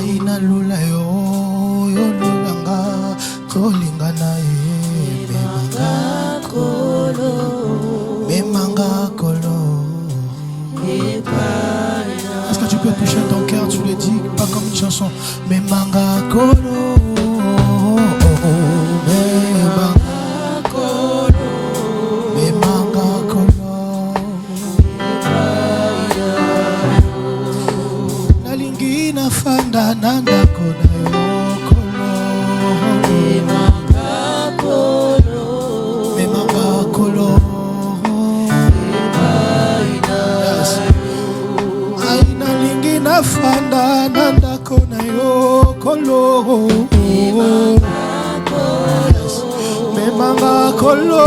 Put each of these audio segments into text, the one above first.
Aina lula yo lulanga tolingana memanga kolo. Est-ce que tu peux toucher ton cœur, tu le dis pas comme une chanson. Memanga kolo, memanga kolo. Nalingi na fanda nanda kona yo kolo. Memanga kolo, memanga kolo. Aina lingi na fanda nanda kona yo kolo. Memanga kolo.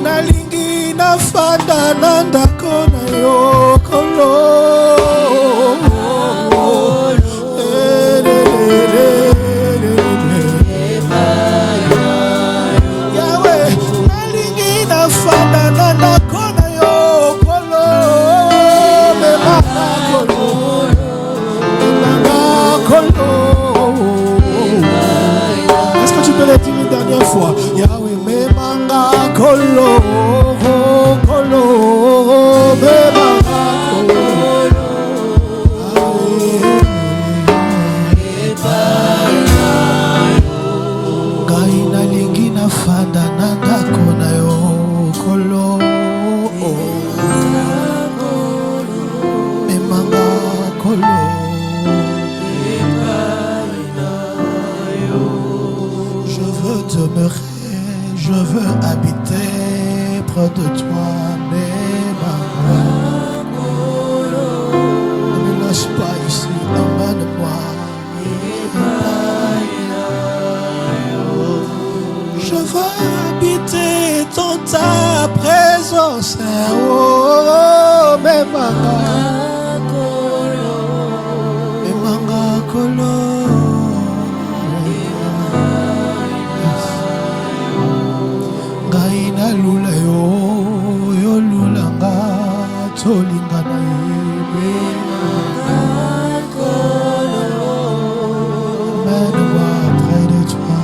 Nalingi na fanda nanda kona yo kolo. Yahweh, nalingi na fanda nanda kona yo kolo. Memanga kolo, memanga kolo. Est-ce que tu peux le dire une dernière fois? Yahweh, memanga kolo, kolo, memanga kolo. Gaina lingi na fanda nanda kona yo kolo. Memanga kolo. Je veux demeurer, je veux habiter près de toi, Memanga. Ne me lâche pas ici, emmène-moi. Je veux habiter dans ta présence, oh, Memanga. Memanga kolo. Gaina lula yo lulanga tolingana mène-moi près de toi.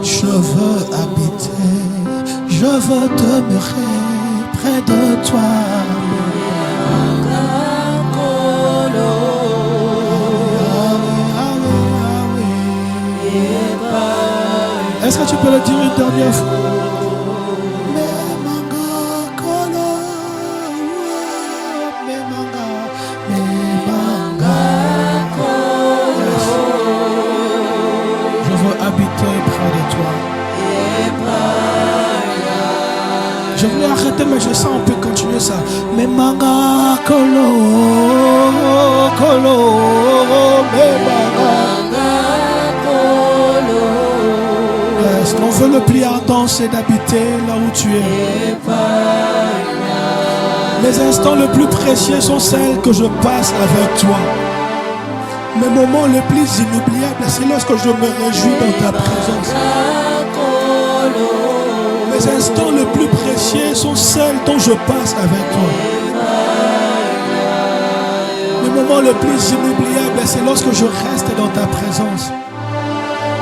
Je veux habiter, je veux demeurer près de toi. Est-ce que tu peux le dire une dernière fois? Memanga kolo, memanga, memanga kolo. Je veux habiter près de toi. Je voulais arrêter, mais je sens on peut continuer ça. Memanga kolo, kolo, memanga. On veut le plier en danse et d'habiter là où tu es. Les instants les plus précieux sont celles que je passe avec toi. Mes moments les plus inoubliables, c'est lorsque je me réjouis dans ta présence. Les instants les plus précieux sont celles dont je passe avec toi. Mes moments les plus inoubliables, c'est lorsque je reste dans ta présence.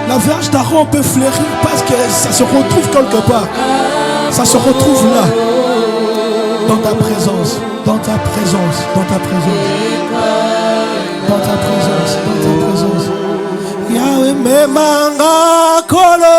La verge d'Aaron peut fleurir parce que ça se retrouve quelque part. Ça se retrouve là. Dans ta présence. Dans ta présence. Dans ta présence. Dans ta présence. Dans ta présence. Yahweh memanga kolo.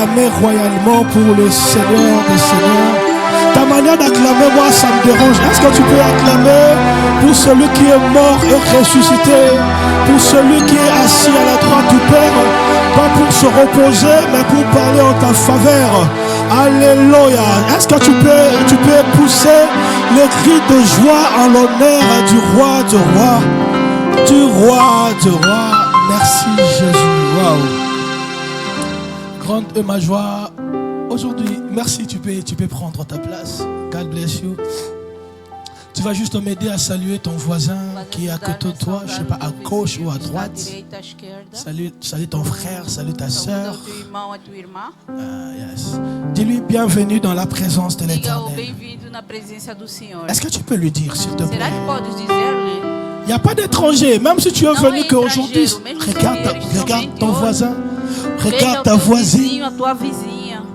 acclamer royalement pour le Seigneur des Seigneurs. Ta manière d'acclamer, moi, ça me dérange. Est-ce que tu peux acclamer pour celui qui est mort et ressuscité, pour celui qui est assis à la droite du Père, pas pour se reposer, mais pour parler en ta faveur. Alléluia. Est-ce que tu peux pousser les cris de joie en l'honneur du roi, du roi, du roi, du roi. Merci Jésus. Waouh. Grande est ma joie. Aujourd'hui, merci, tu peux prendre ta place. God bless you. Tu vas juste m'aider à saluer ton voisin qui est à côté de toi, je ne sais pas, à gauche ou à droite. Salut ton frère, salut ta soeur. Yes. Dis-lui bienvenue dans la présence de l'Éternel. Est-ce que tu peux lui dire, s'il te plaît? Il n'y a pas d'étranger, même si tu es venu qu'aujourd'hui. Regarde ton voisin, regarde ta voisine.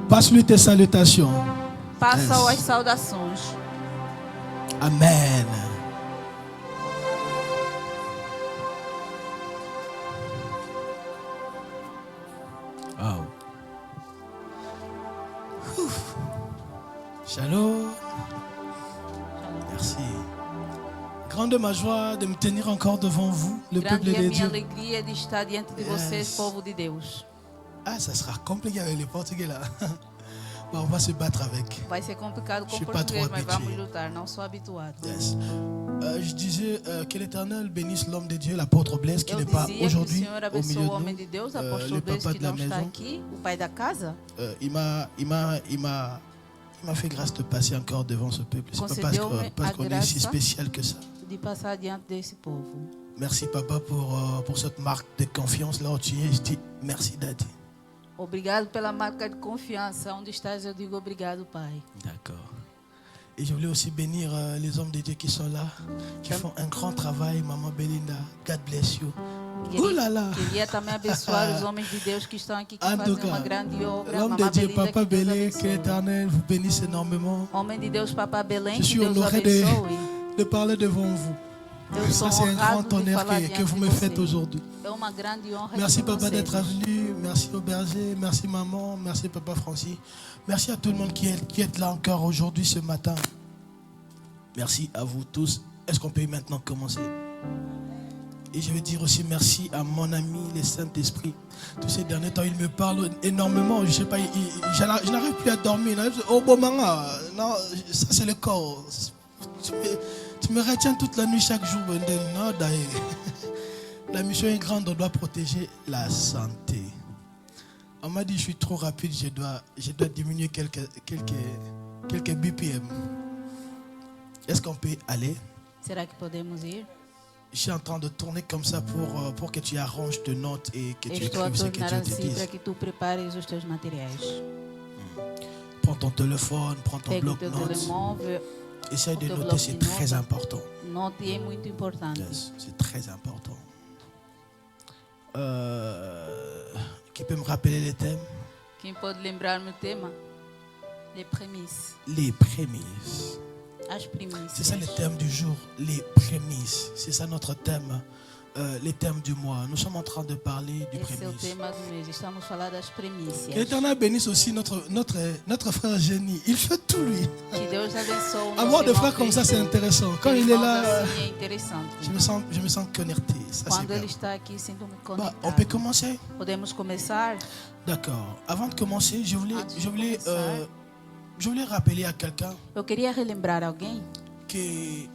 Passe-lui tes salutations. Passa as saudações. Amen. Wow. Shalom. Merci. Grande ma joie de me tenir encore devant vous, le peuple de Dieu. Grande é a minha alegria de estar diante de vocês, povo de Deus. Ah, ça sera compliqué avec les Portugais là. On va se battre avec. Vai ser complicado com o português, mas vamos lutar, não sou habituado. Yes. Je disais que l'Éternel bénisse l'homme de Dieu, l'apôtre Blaise, qui n'est pas aujourd'hui au milieu de nous. Le papa de la maison. O pai da casa. Il m'a fait grâce de passer encore devant ce peuple. C'est pas parce qu'on est si spécial que ça. De passar diante desse povo. Merci papa pour cette marque de confiance là où tu es. Je dis merci Daddy. Obrigado pela marca de confiança. Onde estás, eu digo obrigado, Pai. D'accord. Et je voulais aussi bénir les hommes de Dieu qui sont là, qui font un grand travail. Maman Belinda, God bless you. Oh là là. Queria também abençoar os homens de Deus que estão aqui, que fazem uma grande obra. L'homme de Dieu, Papa Belé, que l'Éternel vous bénisse énormément. Homem de Deus, Papa Belém, je suis honoré de parler devant vous. Ça, c'est un grand honneur que vous me faites aujourd'hui. Merci papa d'être venu, merci au berger, merci maman, merci papa Francis. Merci à tout le monde qui est là encore aujourd'hui ce matin. Merci à vous tous. Est-ce qu'on peut maintenant commencer? Et je veux dire aussi merci à mon ami, le Saint-Esprit. Tous ces derniers temps, il me parle énormément. Je sais pas, je n'arrive plus à dormir. Oh bon maman, non, ça c'est le corps. Tu me retiens toute la nuit, chaque jour. Non, la mission est grande, on doit protéger la santé. On m'a dit je suis trop rapide, je dois diminuer quelques BPM. Est-ce qu'on peut aller? Será que podemos ir? Je suis en train de tourner comme ça pour que tu arranges tes notes et que tu écrives ce que Dieu te dise. Para que tu prepares os teus materiais. Prends ton téléphone, prends ton bloc-notes. Essaye de noter, c'est très important. Note é muito importante. Yes, c'est très important. Qui peut me rappeler les thèmes? Quem pode lembrar-me o tema? Les prémices. Les prémices. As primícias. C'est ça le thème du jour, les prémices. C'est ça notre thème, les thèmes du mois. Nous sommes en train de parler du prémices. Esse é o tema do mês. Estamos a falar das primícias. Que l'Éternel bénisse aussi notre frère Génie. Il fait tout lui. Que Deus abençoe. Avoir des frères comme ça, c'est intéressant. Quand il est là, je me sens connecté. Ça, quando ele está aqui, sinto-me conectado. On peut commencer? Podemos começar? D'accord. Avant de commencer, je voulais rappeler à quelqu'un. Eu queria relembrar alguém que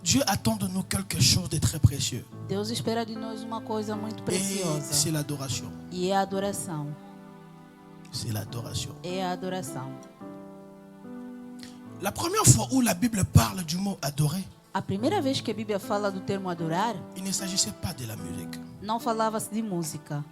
Dieu attend de nous quelque chose de très précieux. Deus espera de nós uma coisa muito preciosa. C'est l'adoration. E é a adoração. C'est l'adoration. É a adoração. La première fois où la Bible parle du mot adorer, a primeira vez que a Bíblia fala do termo adorar, il ne s'agissait pas de la musique. Não falava-se de música.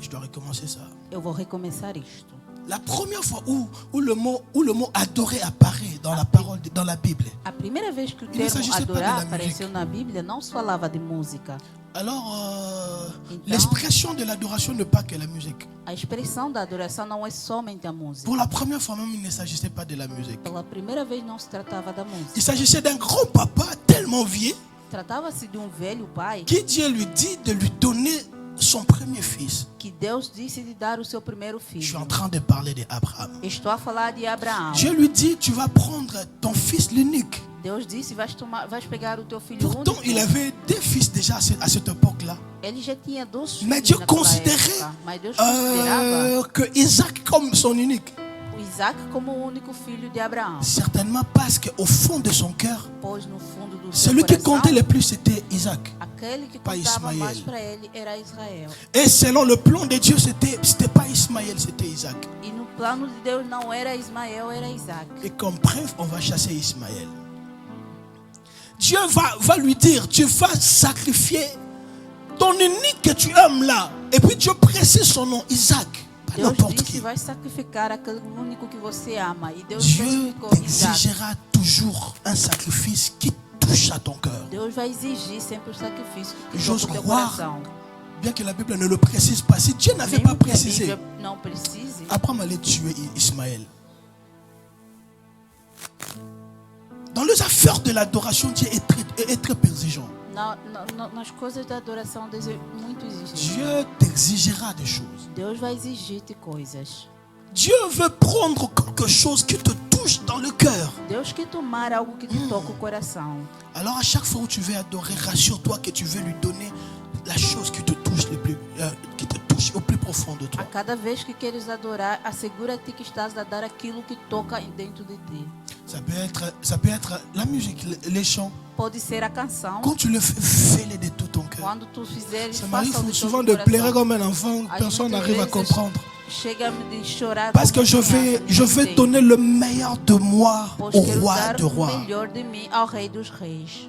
Je dois recommencer ça. Eu vou recomeçar isto. La première fois où le mot adorer apparaît dans la parole, dans la Bible. A primeira vez que o termo adorar apareceu na Bíblia, não se falava de música. Alors, l'expression de l'adoration n'est pas que la musique. A expressão da adoração não é somente a música. Pour la première fois même, il ne s'agissait pas de la musique. Pela primeira vez não se tratava da música. Il s'agissait d'un grand papa tellement vieux. Tratava-se de velho pai. Qui Dieu lui dit de lui donner son premier fils. que Deus disse de dar o seu primeiro Je suis en filho. train de parler d'Abraham. Estou a falar de Abraão. Dieu lui dit, tu vas prendre ton fils l'unique. Deus disse, vais pegar o teu filho Pourtant, único. il avait deux fils déjà à cette époque-là. Ele já tinha 2 filhos Mais Dieu naquela considérait época, mas Deus considerava que Isaac comme son unique. o Isaac como o único filho de Abraão. Certainement parce qu'au fond de son cœur, Pois no fundo do seu celui qui coração, comptait le plus, c'était Isaac. aquele que Pas contava Ismael. mais para ele era Israel. Et selon le plan de Dieu, c'était pas Ismaël, c'était Isaac. E no plano de Deus não era Ismael, era Isaac. Et comme preuve, on va chasser Ismaël. Dieu va lui dire, tu vas sacrifier ton unique que tu aimes là. Et puis Dieu précise son nom, Isaac. Pas Deus n'importe disse, qui. vai sacrificar aquele único que você ama. E Deus Dieu sacrificou Isaac. exigera toujours un sacrifice qui touche à ton cœur. Deus vai exigir sempre o sacrifício que J'ose toca o teu croire, coração. bien que la Bible ne le précise pas. Si Dieu n'avait pas Mesmo que a précisé, Bíblia não precise, Abraham allait tuer Ismaël. Dans les affaires de l'adoration, Dieu est très exigeant. nas coisas da adoração, Deus é muito exigente. Dieu t'exigera des choses. Deus vai exigir-te coisas. Dieu veut prendre quelque chose qui te touche dans le cœur. Deus quer tomar algo que te toca o coração. Alors à chaque fois où tu veux adorer, rassure-toi que tu veux lui donner la chose qui te touche qui te touche au plus profond de A toi. cada vez que queres adorar, assegura-te que estás a dar aquilo que toca dentro de ti. Ça peut être la musique, les chants. Pode ser a canção. Quand tu le fais, fais-le de tout ton cœur. Quando tu fizeres, Ça faça m'arrive do souvent teu de pleurer coração. comme un enfant, Às personne muitas n'arrive à vezes, comprendre. Chega-me de chorar. Parce que como je criança, vais donner le meilleur de moi Pois au quero roi dar de o rois. melhor de mim ao Rei dos Reis.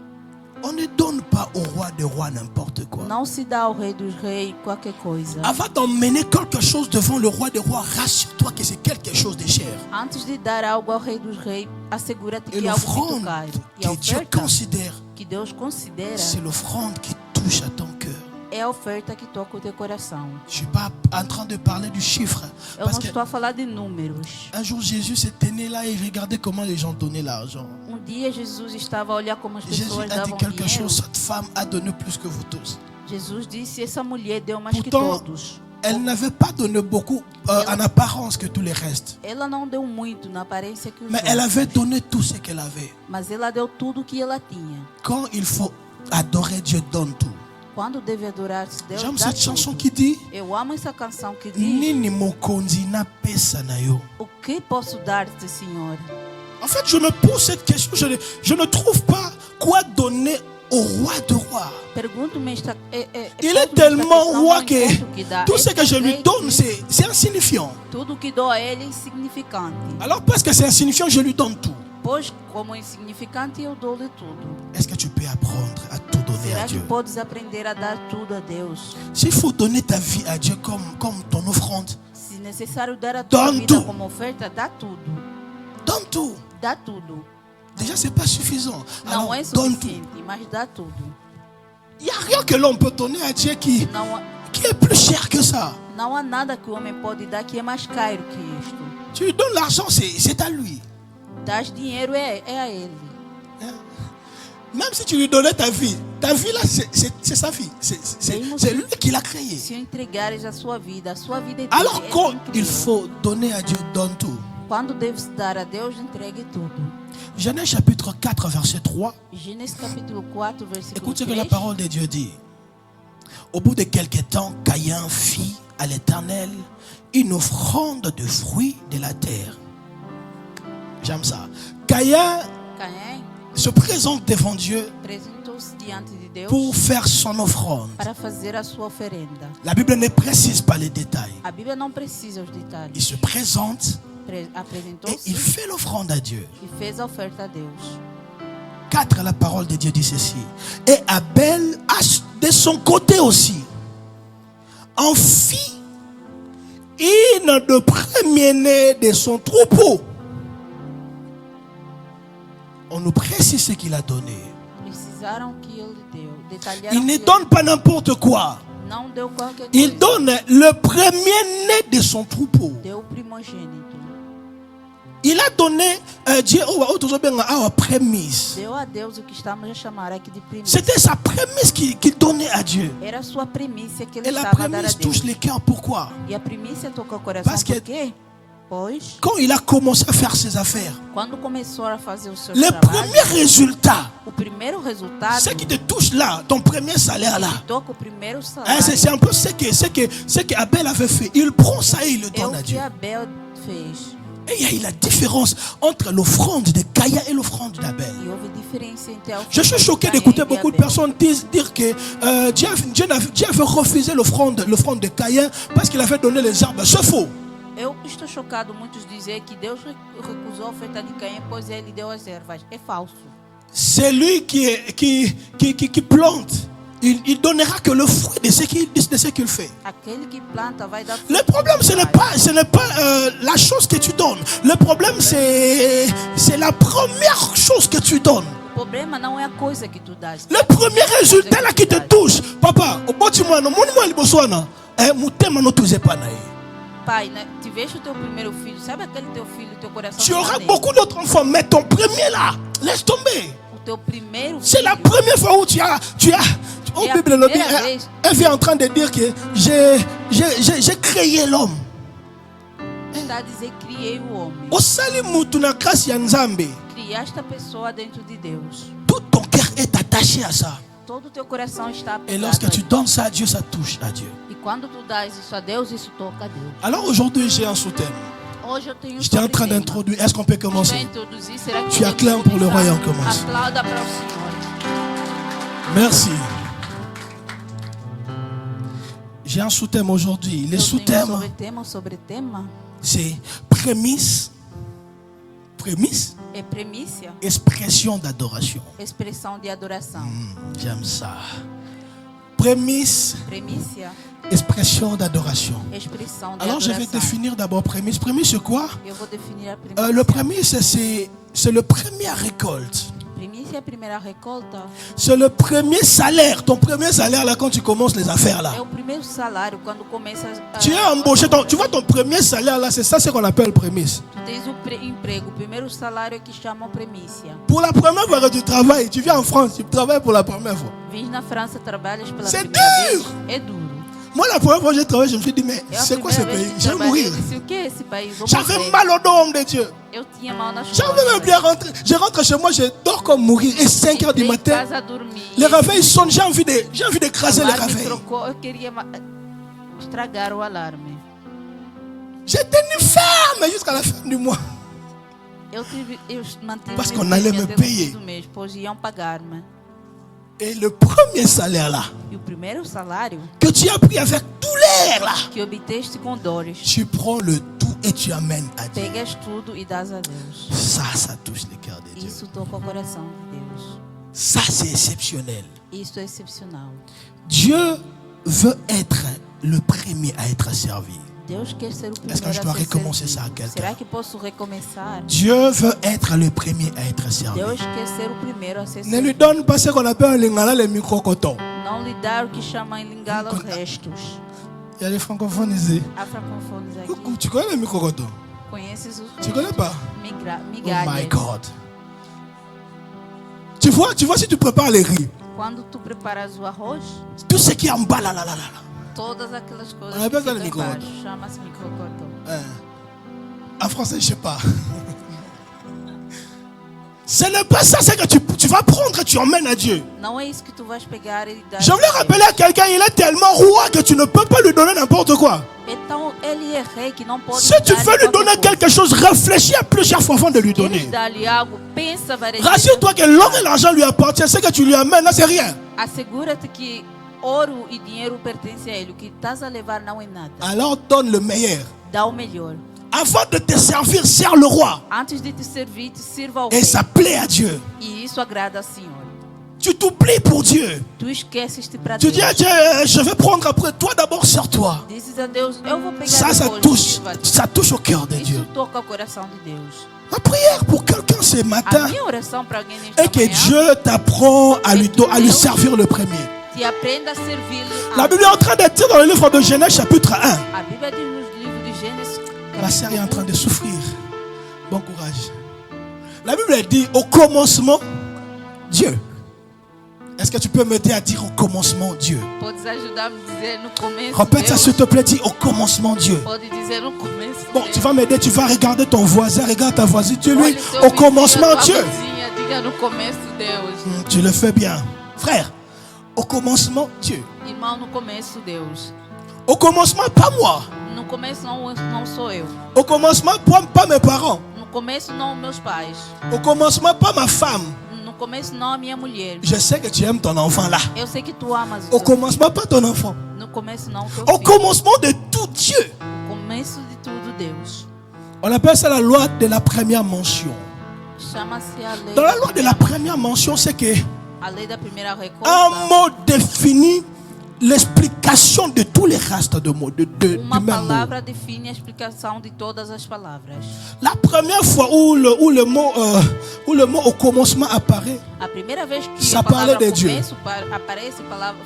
On ne donne pas au roi de rois n'importe quoi. Não se dá ao Rei dos Reis qualquer coisa. Avant d'emmener quelque chose devant le roi des rois, rassure-toi que c'est quelque chose de cher. Antes de dar algo ao Rei dos Reis, assegura-te Et que é algo muito l'offrande caro. E a que Dieu oferta considère, que Deus considera c'est l'offrande qui touche à ton cœur. é a oferta que toca o teu coração. Je ne suis pas en train de parler du chiffre. Eu Parce não estou a falar de números. qu'un jour, Jésus s'était né là et regardait comment les gens donnaient l'argent. Dia Jesus estava a olhar como as Jésus pessoas a dit davam quelque dinheiro. chose, cette femme a donné plus que vous tous. Jesus disse, essa mulher deu mais que Pourtant, todos. elle n'avait pas donné beaucoup en apparence que tous les restes. Ela não deu muito na aparência que os Mais elle avait outros, donné tout ce qu'elle avait. mas ela deu tudo que ela tinha. Quand il faut adorer Dieu, donne tout. Quando deve adorar Deus, J'aime dá cette chanson tudo. qui dit Eu amo essa canção que diz, Nini mokonzi na pesa na yo. o que posso dar-te, Senhor? En fait, je me pose cette question. Je ne trouve pas quoi donner au roi de rois. Pergunto-me Il est tellement roi que dá. tout ce que je lui Rei donne, que c'est insignifiant. tudo que dou a ele é insignificante. Alors, parce que c'est insignifiant, je lui donne tout. Pois, como é insignificante, eu dou-lhe tudo. Est-ce que tu peux apprendre à tout donner à Será que Dieu? podes aprender a dar tudo a Deus? S'il faut donner ta vie à Dieu comme ton offrande, Se necessário dar a tua Donne vida tout. como oferta, dá tudo. donne tout. Dá tudo. Déjà, c'est pas suffisant. Alors, Não é donne tout. suficiente, mas dá tudo. Il n'y a rien que l'on peut donner à Dieu qui est plus cher que ça. Não há nada que o homem pode dar que é mais caro que isto. Tu lui donnes l'argent, c'est à lui. Dar dinheiro é a ele. Même si tu lui donnais ta vie là, c'est sa vie. C'est lui qui l'a créé. Se entregares a sua vida é Alors dele, quand ele il criou. faut donner à Dieu, donne tout. Quando deves dar a Deus, entregue tudo. Genèse chapitre 4, verset 3. Gênesis capítulo 4, versículo Écoute ce que la 3. parole de Dieu dit. Au bout de quelque temps, Caïn fit à l'Éternel une offrande de fruits de la terre. J'aime ça. Caïn Caim se présente devant Dieu apresentou-se diante de Deus pour faire son offrande. para fazer a sua oferenda. La Bible ne précise pas les détails. A Bíblia não precisa os Il detalhes. se présente et Apresentou-se il fait l'offrande à Dieu. e fez a oferta a Deus. 4, la parole de Dieu dit ceci. Et Abel, de son côté aussi, en fit une de premier-né de son troupeau. On nous précise ce qu'il a donné. Precisaram que ele deu. Il Detalharam ne que donne pas n'importe quoi. ele não deu qualquer Il coisa. donne le premier-né de son troupeau. Deu o primogênito. Il a donné Dieu à prémisse. Deu a Deus o que estamos a chamar aqui de primícia. C'était sa prémisse qu'il donnait à Dieu. Era a sua primícia que ele Et la estava a dar a prémisse Deus. touche les cœurs. Pourquoi? E a primícia tocou o coração Parce que- por quê? Pois, Quand il a commencé à faire ses affaires, quando começou a fazer os seus le trabalhos, premier résultat, o primeiro resultado ce qui te touche là, ton premier salaire là, toca o primeiro hein, salário. c'est un peu ce que Abel avait fait. Il prend ça et il le É donne o à que Dieu. Abel fez. Et il y a la différence entre l'offrande de Caïn et l'offrande d'Abel. E houve diferença entre a Je suis choqué d'écouter beaucoup de personnes dire que Dieu avait refusé l'offrande de Caïn parce qu'il avait donné les arbres. C'est faux. Eu estou chocado muitos dizer que Deus recusou a oferta de Caim, pois ele deu as ervas. É falso. C'est lui qui plante. Il donnera que le fruit de ce qu'il fait. Aquele que planta vai dar fruto. Le problème, ce n'est pas la chose que tu donnes. Le problème, c'est la première chose que tu donnes. O problema não é a coisa que tu dás. Le premier résultat là qui te touche. Papa, Pai, né, tiveste o teu primeiro filho. Sabe aquele teu filho, teu coração? tu auras nele? beaucoup d'autres enfants, mais ton premier là, laisse tomber. O teu primeiro C'est la filho. première fois où tu as oh, Et la Bible le dit, première vez. elle vient en train de dire que j'ai créé l'homme. Está a dizer, criei o homem. Osali mutu na grâce ya Nzambe. Criaste a pessoa dentro de Deus. Tout ton cœur est attaché à ça. Todo o teu coração está Et apegado lorsque a tu isso. donnes ça à Dieu, ça touche à Dieu. E quando tu dás isso a Deus, isso toca a Deus. Alors aujourd'hui, j'ai un sous-thème. Hoje eu tenho J'étais en train sobre-tema. d'introduire. Est-ce qu'on peut Je vais commencer? introduzir. Será que Tu podemos acclames pour le começar? royaume, commence. Aplauda para o Senhor. Merci. J'ai un sous-thème aujourd'hui. Le Eu tenho sous-thème, sobre tema. c'est prémisse, É premissa, expression d'adoration. expressão de adoração. J'aime ça. Prémisse, Premissa, expression d'adoration. expressão de Alors je vais adoração. définir d'abord prémisse. Prémisse c'est quoi? Eu vou definir a premissa. Le prémisse c'est le premier récolte. Premissa é a primeira recolta. C'est le premier salaire. Ton premier salaire là quand tu commences les affaires là. É o primeiro salário quando começa a... Tu es embauché. Tu vois ton premier salaire là, c'est ça ce qu'on appelle prémisse. Tu tens o emprego. O primeiro salário é que chamam premissa. Pour la première fois que tu travailles, tu viens en France, tu travailles pour la première fois. Vins na França, trabalhas pela C'est primeira dur. vez. É duro. Moi la première fois que j'ai travaillé, je me suis dit mais Eu, a c'est quoi ce primeira pays? vez que Je vais trabalhei, mourir. eu disse, o que é esse país? Vou J'avais morrer. mal au dos, homme de Dieu. Eu tinha mal nas J'avais même bien rentré. Je rentre chez moi, je dors comme mourir. Et 5 heures du Entrei em matin, casa a dormir. les réveils sonnent. J'ai envie d'écraser les alarme réveils. trocou, eu queria estragar o alarme. J'ai tenu ferme jusqu'à la fin du mois. Eu mantive Parce meu qu'on allait firme me até o payer. fim do mês, pois iam pagar-me. Et le premier salaire là, E o primeiro salário que tu as pris avec tout l'air là, que obteste com dores, tu prends le tout et tu amènes à Dieu. pegas tudo e dás a Deus. Ça touche le cœur de Dieu. Isso toca o coração de Deus. Ça, c'est exceptionnel. Isso é excepcional. Dieu veut être le premier à être servi. Deus quer ser o Est-ce primeiro que je dois a ser recommencer servido. ça à quelqu'un? Será que posso recomeçar? Dieu veut être le premier à être servi. Deus quer ser o primeiro a ser Ne lui servido. donne pas ce qu'on appelle un lingala, les micro-cotons. Não lhe dar o que chama em lingala os restos. Il y a les francophones ici. Afroconfones aqui. Coucou, tu connais les micro-cotons? Conheces os Tu connais pas? restos? Oh Migalhas. my God. Tu vois si tu prépares les riz, Quando tu preparas o arroz, tout ce qui est en bas là, todas aquelas coisas On appelle que ça le ficam micro-ondas. embaixo chama-se microcotão. En français, je sais pas. Ce n'est pas ça, c'est que tu vas prendre et tu emmènes à Dieu. Não é isso que tu vais pegar e dar. Je voulais rappeler à quelqu'un, il est tellement roi que tu ne peux pas lui donner n'importe quoi. Então ele é rei que não pode Si tu dar-lhe veux lui qualquer donner coisa. quelque chose, réfléchis à plusieurs fois avant de lui Queres donner. dar-lhe algo, pensa várias vezes. Rassure-toi que l'or et l'argent lui appartiennent. Ce que tu lui amènes, là, c'est rien. Assegura-te que ouro e dinheiro pertencem a ele. O que estás a levar não é nada. Alors donne le meilleur. Dá o melhor. Avant de te servir, sers le roi. Antes de te servir, te sirva ao Et rei. ça plaît à Dieu. E isso agrada ao Senhor. Tu t'oublies pour Dieu. Tu esqueces-te para Tu Deus. dis à Dieu, je vais prendre après toi d'abord, sers-toi. Dizes a Deus, eu vou pegar Ça depois. ça touche au cœur de Isso Dieu. toca o coração de Deus. Ma prière pour quelqu'un ce A matin minha oração para alguém nesta est que manhã, Dieu t'apprend à lui servir le premier. te aprenda a servir-lhe. La Bible est en train de dire dans le livre de Genèse chapitre 1. A Bíblia diz nos livros de Gênesis, Ma sœur est en train de souffrir. Bon courage. La Bible dit au commencement, Dieu. Est-ce que tu peux m'aider à dire au commencement Dieu? Podes ajudar a me dizer no começo Répète ça Deus. s'il te plaît, dis au commencement Dieu. Pode dizer no começo Bon, Deus. tu vas m'aider, tu vas regarder ton voisin, regarde ta voisine, tu lui, Olha o seu au vizinho, commencement tua Dieu. vizinha, diga no começo Deus. Tu le fais bien. Frère, au commencement Dieu. Irmão, no começo Deus. Au commencement, pas moi. No começo não sou eu. Au commencement, pas mes parents. No começo não meus pais. Au commencement, pas ma femme. No começo não a minha mulher. Je sais que tu aimes ton enfant là. Eu sei que tu amas o Au teu commencement, pas ton enfant. filho. No começo não o teu Au filho. commencement de tout Dieu. No começo de tudo Deus. On appelle ça la loi de la première mention. Chama-se a lei. Dans la loi de la première mention, c'est que A lei da primeira un recolta. mot définit l'explication de tous les restes de mots, du Uma même mot. palavra define a explicação de todas as palavras. La première fois où le mot au commencement apparaît, A primeira vez que Ça a palavra parlait de Dieu. começo aparece,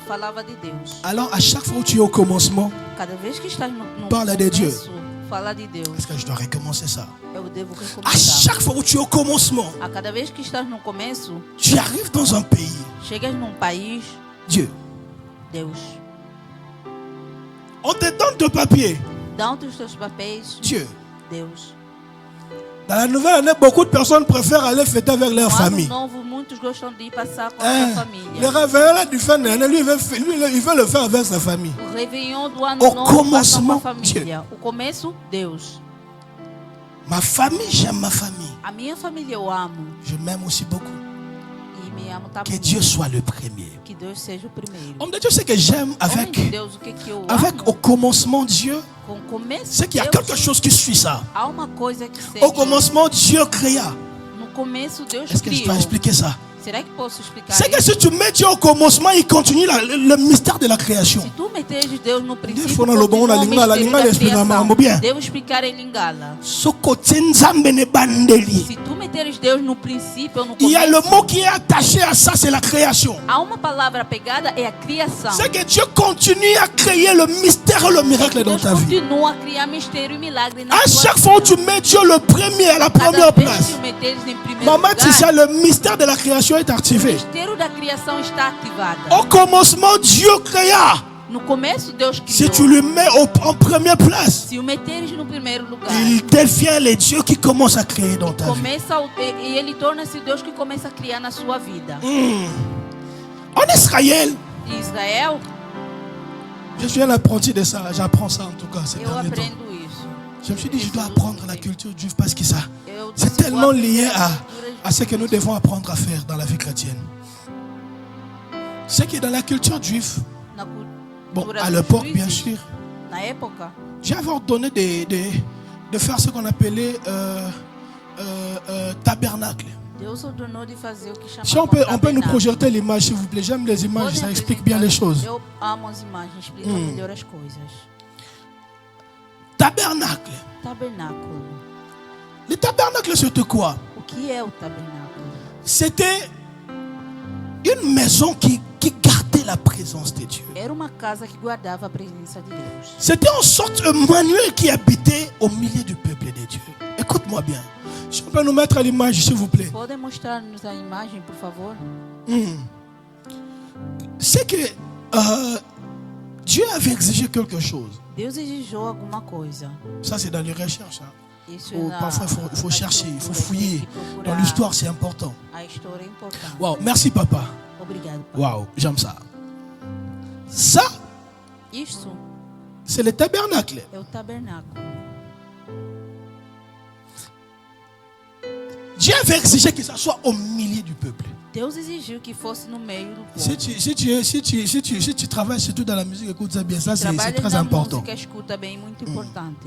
falava de Deus. alors à chaque fois où tu es au commencement, Cada vez que estás no Parla de Dieu. começo, fala de Deus. est-ce que je dois recommencer ça? Eu devo À recomendar. chaque fois où tu es au commencement, A cada vez que estás no começo, tu arrives dans un pays, chegas num país, Dieu. Deus. On te donne ton papier, Dá-te os teus papéis, Dieu. Deus. Dans la nouvelle année, beaucoup de personnes préfèrent aller fêter avec leur No ano famille. novo, muitos gostam de ir passar com a Hein? sua Le família. réveillon là du fin d'année, lui, il veut le faire avec sa famille. O Réveillon do ano O novo passa com commencement, a família. O começo, Deus. Ma famille, j'aime ma famille. A minha família eu amo. Je m'aime aussi beaucoup. E me amo também. Que Dieu soit le premier. Que Deus seja o primeiro. Homme de Dieu, c'est que j'aime Homem de avec Deus, o que eu au amo? commencement Dieu, Com o começo, c'est qu'il y a Deus, quelque chose qui suit ça. há uma coisa que seja. Au commencement, Dieu créa. No começo, Deus Est-ce que je criou. dois expliquer ça? Será que posso explicar C'est que isso? si tu mets Dieu au commencement, il continue le mystère de la création. Se tu meteres Deus no princípio, Faut na lobo, na continua o língua, la mistério língua da explica criação. mambo bien. Deus explicar em Lingala. Sokote nzambe ne bandeli. Se tu meteres Deus no princípio ou no Il y a le começo, mot qui est attaché à ça, c'est la création. há uma palavra pegada, é a criação. C'est que Dieu continue à créer le mystère et le miracle dans Deus ta vie. continua a criar mistério e milagre na À tua chaque fois où tu vida. mets Dieu le premier à la Cada première vez place, que o meteres em primeiro Maman lugar, Tissia, le mystère de la création est o activé. mistério da criação está ativado. Au commencement, Dieu créa. No começo, Deus Si criou. tu le mets en première place, Se o meteres no primeiro lugar, il devient le Dieu qui commence à créer dans ta vie. e ele torna-se Deus que começa a criar na sua vida. En Israël, Em Israel, je suis un apprenti de ça. J'apprends ça en tout cas ces eu derniers temps. aprendo isso. Je me suis dit, je dois apprendre la culture juive parce que ça, Eu c'est disse, tellement vou lié aprender a à ce que nous devons apprendre à faire dans la vie chrétienne. C'est que dans la culture juive, na bon, cultura à dos l'époque, juízes, bien sûr, Na época, j'avais ordonné de faire ce qu'on appelait tabernacle. Deus ordenou de fazer o que Si on chamava peut nous projeter l'image, s'il vous plaît. J'aime les images, ça explique bien les choses. Eu amo as imagens, explica melhor as coisas. Tabernacle. Tabernáculo. Le tabernacle, c'était quoi? O que é o tabernáculo? C'était une maison qui gardait la présence de Dieu. Era uma casa que guardava a presença de Deus. C'était en sorte un manuel qui habitait au milieu du peuple de Dieu. Écoute-moi bien. Si on peut nous mettre à l'image, s'il vous plaît. Podem mostrar-nos a imagem, por favor? C'est que Dieu avait exigé quelque chose. Deus exigiu alguma coisa. Ça, c'est dans les recherches. Hein. Isso Parfois, il faut chercher, il faut fouiller. tem que procurar. Dans l'histoire, c'est important. A história é importante. Wow, merci papa. Obrigado, pai. Wow, j'aime ça. Ça, Isto c'est le tabernacle. é o tabernáculo. Dieu avait exigé que ça soit au milieu du peuple. Deus exigiu que fosse no meio do povo. Si tu travailles surtout dans la musique, écoute ça bien, ça c'est Trabalha très na important. música, escuta bem, muito importante.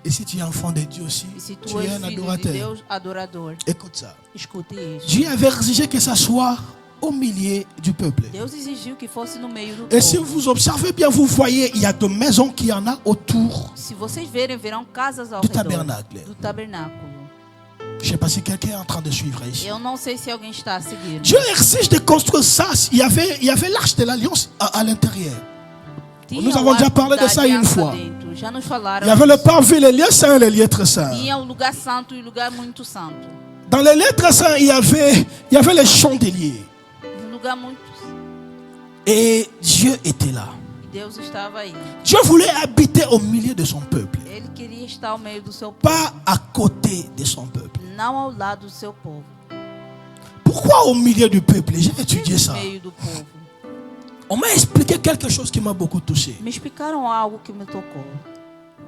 Et si tu es enfant de Dieu aussi, E se tu tu es és un filho de adorateur. Deus, adorador, Écoute ça. escute isso. Dieu avait exigé que ça soit au milieu du peuple. Deus exigiu que fosse no meio do Et si povo. vous observez bien, vous voyez, il y a de maisons qu'il y en a autour. Se vocês verem, verão casas ao Do redor tabernáculo. do tabernáculo. Je ne sais pas si quelqu'un est en train de suivre ici. Eu não sei se alguém está a seguir. Dieu exige de construire ça. Il y avait l'arche de l'alliance à l'intérieur. Tinha Nous o avons déjà arco parlé de da ça une aliança fois. dentro. Já nos Il falaram. y avait le parvis, les lieux saints et les lieux très saints. Tinha o lugar santo e o lugar muito santo. Dans les lieux très saints, il y avait les chandeliers. Um lugar muito. Et Dieu était là. E Deus estava aí. Dieu voulait habiter au milieu de son peuple, Ele queria estar ao meio do seu povo, pas à côté de son peuple. não ao lado do seu povo. Pourquoi au milieu du peuple? J'ai étudié ça. No meio do povo. On m'a expliqué quelque chose qui m'a beaucoup touché. Me explicaram algo que me tocou.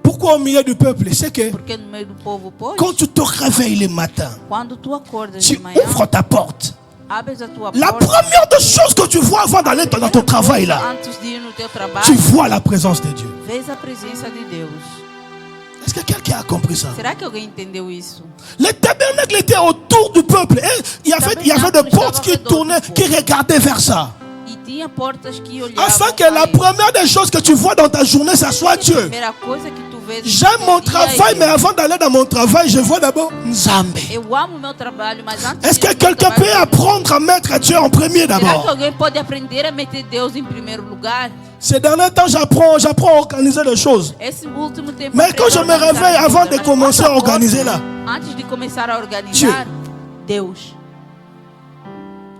Pourquoi au milieu du peuple? C'est que Porque no meio do povo, pois, quand tu te réveilles le matin, quando tu acordas tu de manhã, ouvres ta porte. abres a tua La porta. première des choses que tu vois avant d'aller dans ton travail là, Antes de ir no teu tu trabalho, vois la présence de Dieu. vês a presença de Deus. Est-ce que quelqu'un a compris ça? Será que alguém entendeu isso? Le tabernacle était autour du peuple. Et il y avait des portes qui tournaient, qui regardaient vers ça. E tinha portas que olhavam Afin que para la ele. première des choses que tu vois dans ta journée, ça soit A Dieu. primeira coisa que tu vês no J'aime teu mon dia travail, é mais Deus. avant d'aller dans mon travail, je vois d'abord Nzambe. Eu amo meu trabalho, mas antes Est-ce de ir que no meu quelqu'un peut trabalho, apprendre à mettre Dieu en premier será que d'abord? alguém pode aprender a meter Deus em primeiro lugar? Ces derniers temps, j'apprends à organiser les choses. Esse último tempo. Mais quand je aprendi me a organizar réveille as avant coisas, de mas commencer quando à organiser acordo, là, antes de começar a organizar, Deus.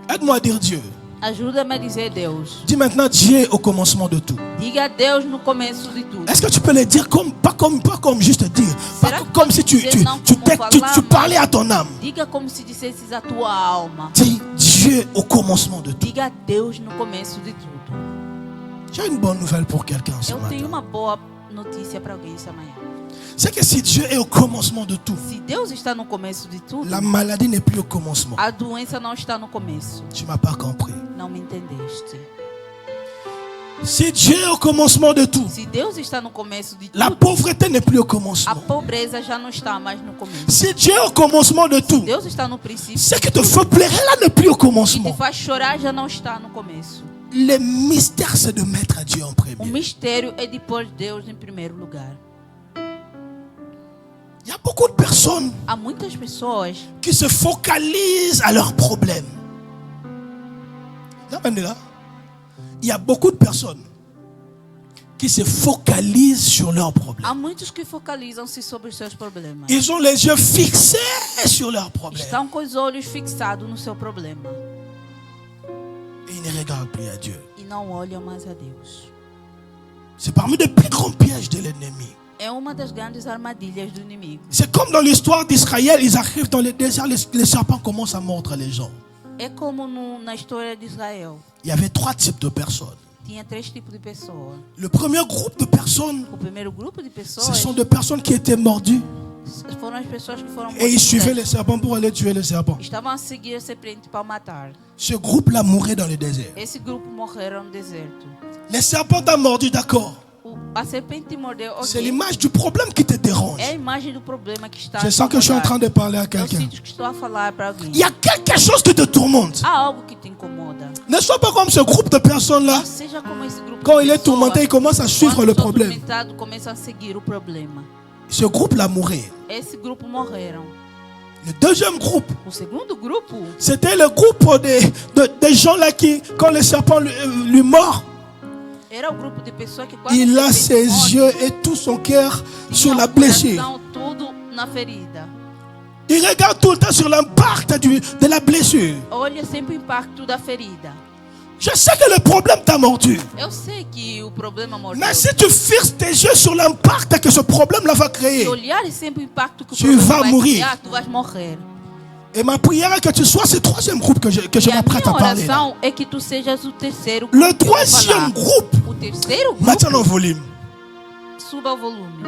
aide-moi à dire Dieu. Ajuda-me a dizer Deus. Dis maintenant Dieu au commencement de tout. Diga Deus no começo de tudo. Est-ce que tu peux le dire pas comme juste dire, pas Será que comme pode si tu dizer não como falar, tu parlais à ton âme. Diga como se dissesses a tua alma. Dis Dieu au commencement de tout. Diga Deus no começo de tudo. J'ai une bonne nouvelle pour quelqu'un ce Eu tenho matin. uma boa notícia para alguém essa manhã. C'est que si Dieu est au commencement de tout, Se Deus está no começo de tudo, la maladie n'est plus au commencement. a doença não está no começo. Tu m'as pas compris. Não me entendeste. Si Dieu est au commencement de tout, Se Deus está no começo de la tudo, pauvreté n'est plus au a commencement. pobreza já não está mais no começo. Si Dieu est au commencement de tout, Deus está no princípio. ce qui te fait pleurer là n'est plus au O que commencement. te faz chorar já não está no começo. Le mystère, c'est de mettre Dieu en O premier. mistério é de pôr Deus em primeiro lugar. Il y a beaucoup de personnes Há muitas pessoas qui se focalisent à leurs problèmes. Il y a beaucoup de personnes qui se focalisent sur leurs problèmes. Há muitos que focalizam-se sobre os seus problemas. Ils ont les yeux fixés sur leurs problèmes. Estão com os olhos fixados no seu problema. Et ils ne regardent plus à Dieu. E não olham mais a Deus. C'est parmi les plus grands pièges de l'ennemi. É uma das grandes armadilhas do inimigo. C'est comme dans l'histoire d'Israël, ils arrivent dans le désert, les serpents commencent à mordre les gens. É como na história de Israel. Il y avait 3 types de personnes. Tinha 3 tipos de pessoas. Le premier groupe de personnes, O primeiro grupo de ce pessoas sont des personnes qui étaient mordues foram as pessoas que foram et ils suivaient mortas. les serpents pour aller tuer les serpents. Estavam a seguir a serpente para o matar. Ce groupe-là mourait dans le désert. Esse grupo morreram no deserto. Les serpents t'ont mordu, d'accord. A serpente mordeu. C'est Ok. l'image du problème qui te dérange. É a imagem do problema que está. Je sens que je suis en train de parler à Eu quelqu'un. sinto que estou a falar para alguém. Il y a quelque chose qui te tourmente. Há algo que te incomoda. Ne sois pas comme ce groupe de personnes-là. Não seja como esse grupo Quand de il est pessoas, tourmenté, il commence à suivre quando le são problème. atormentados, começam a seguir o problema. Ce groupe-là mourait. Esse grupo morreram. Le deuxième groupe, O segundo grupo c'était le groupe des gens-là qui, quand le serpent lui mord, era o grupo de pessoas que quase il a sempre ses morrem, yeux et tout son cœur sur tinham la o blessure. coração tudo na ferida. Il regarde tout le temps sur l'impact de la blessure. Olha sempre o impacto da ferida. Je sais que le problème t'a mordu. Eu sei que o problema mordeu. Mais si tu fixes tes yeux sur l'impact que ce problème-là va créer, Se olhares sempre o impacto que o Tu problema vas vai mourir. criar, tu vais morrer. et ma prière est que tu sois ce troisième groupe que je E a m'apprête minha à parler. là. oração é que tu sejas o terceiro Le que eu vou troisième falar. groupe, O terceiro grupo, maintenant au volume. suba o volume.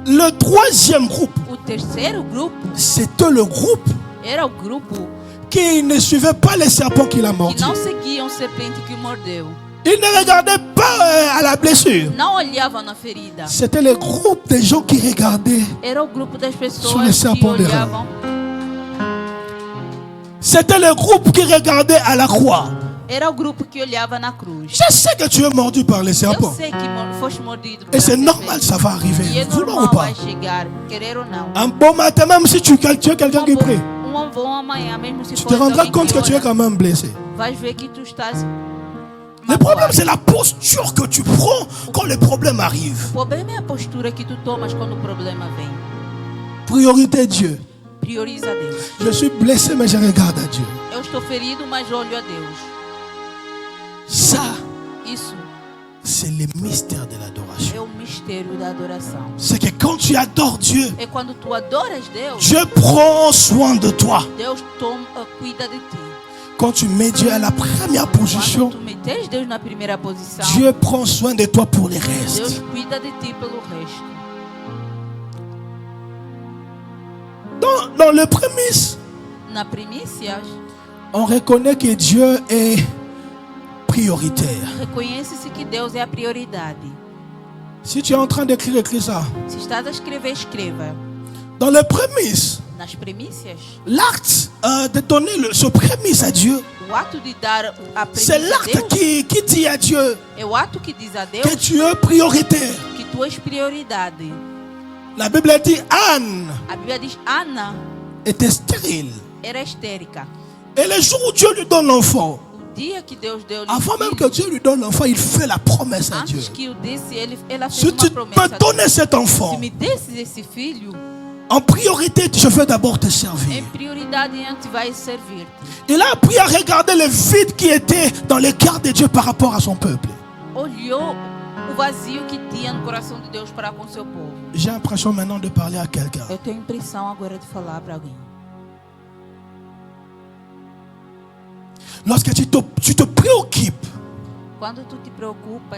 Le troisième groupe, O terceiro grupo c'était le groupe era o grupo qui ne suivait pas les serpents qu'il a que mordus. não seguiam o serpente que o mordeu. Il ne regardait pas à la blessure. Não olhavam na ferida. C'était le groupe des gens qui regardaient. Era o grupo das Sur les pessoas que serpents d'Aaron. olhavam. C'était le groupe qui regardait à la croix. Era o grupo que olhava na cruz. Je sais que tu es mordu par les Eu serpents. sei que foste mordido por Et c'est serpente. normal, ça va E arriver. é Vouloir ou normal, pas. vai chegar, querer ou não. Un bon matin, même si tu es quelqu'un qui prie, Um bom amanhã, mesmo se tu for te rendras alguém compte que tu es ora, quand même blessé. vais ver que tu estás Le problème, c'est la posture que tu prends quand les problèmes arrivent. O problema é a postura que tu tomas quando o problema vem. Priorité Dieu. Prioriza Deus. Je suis blessé, mais je regarde à Dieu. Eu estou ferido, mas olho a Deus. Ça, Isso c'est le mystère de l'adoration. é o mistério da adoração. C'est que quand tu adores Dieu, É quando tu adoras Deus, Dieu prend soin de toi. Deus cuida de ti. Quand tu mets Dieu à la première position, Quando tu metes Deus na primeira posição, Dieu prend soin de toi pour les restes. Deus cuida de ti pelo resto. Dans le prémisse, Na primícia, on reconnaît que Dieu est prioritaire. reconhece-se que Deus é a prioridade. Si tu es en train d'écrire, écris ça. Se estás a escrever, escreva. Dans le prémisse, Nas primícias, l'acte de donner ce prémisse à Dieu, o ato de dar a c'est premissa a l'acte Deus qui dit à Dieu é o ato que diz a Deus que tu es prioritaire. que tu és prioridade. La Bible dit Anne A Bíblia diz Ana était stérile. era estérica. Et le jour où Dieu lui donne l'enfant, O dia que Deus deu-lhe avant même filho, que Dieu lui donne l'enfant, il fait la promesse à Dieu. antes que o desse, ela fez Si uma tu promessa. peux donner cet Se enfant, me desses esse filho, en priorité, je veux d'abord te em servir. prioridade antes vai servir-te. Il a appris à regarder le vide qui était dans le cœur de Dieu par rapport à son peuple. Olhou o vazio que tinha no coração de Deus para com seu povo. J'ai l'impression maintenant de parler à quelqu'un. Eu tenho a impressão agora de falar para alguém. Lorsque tu te préoccupes Quando tu te preocupas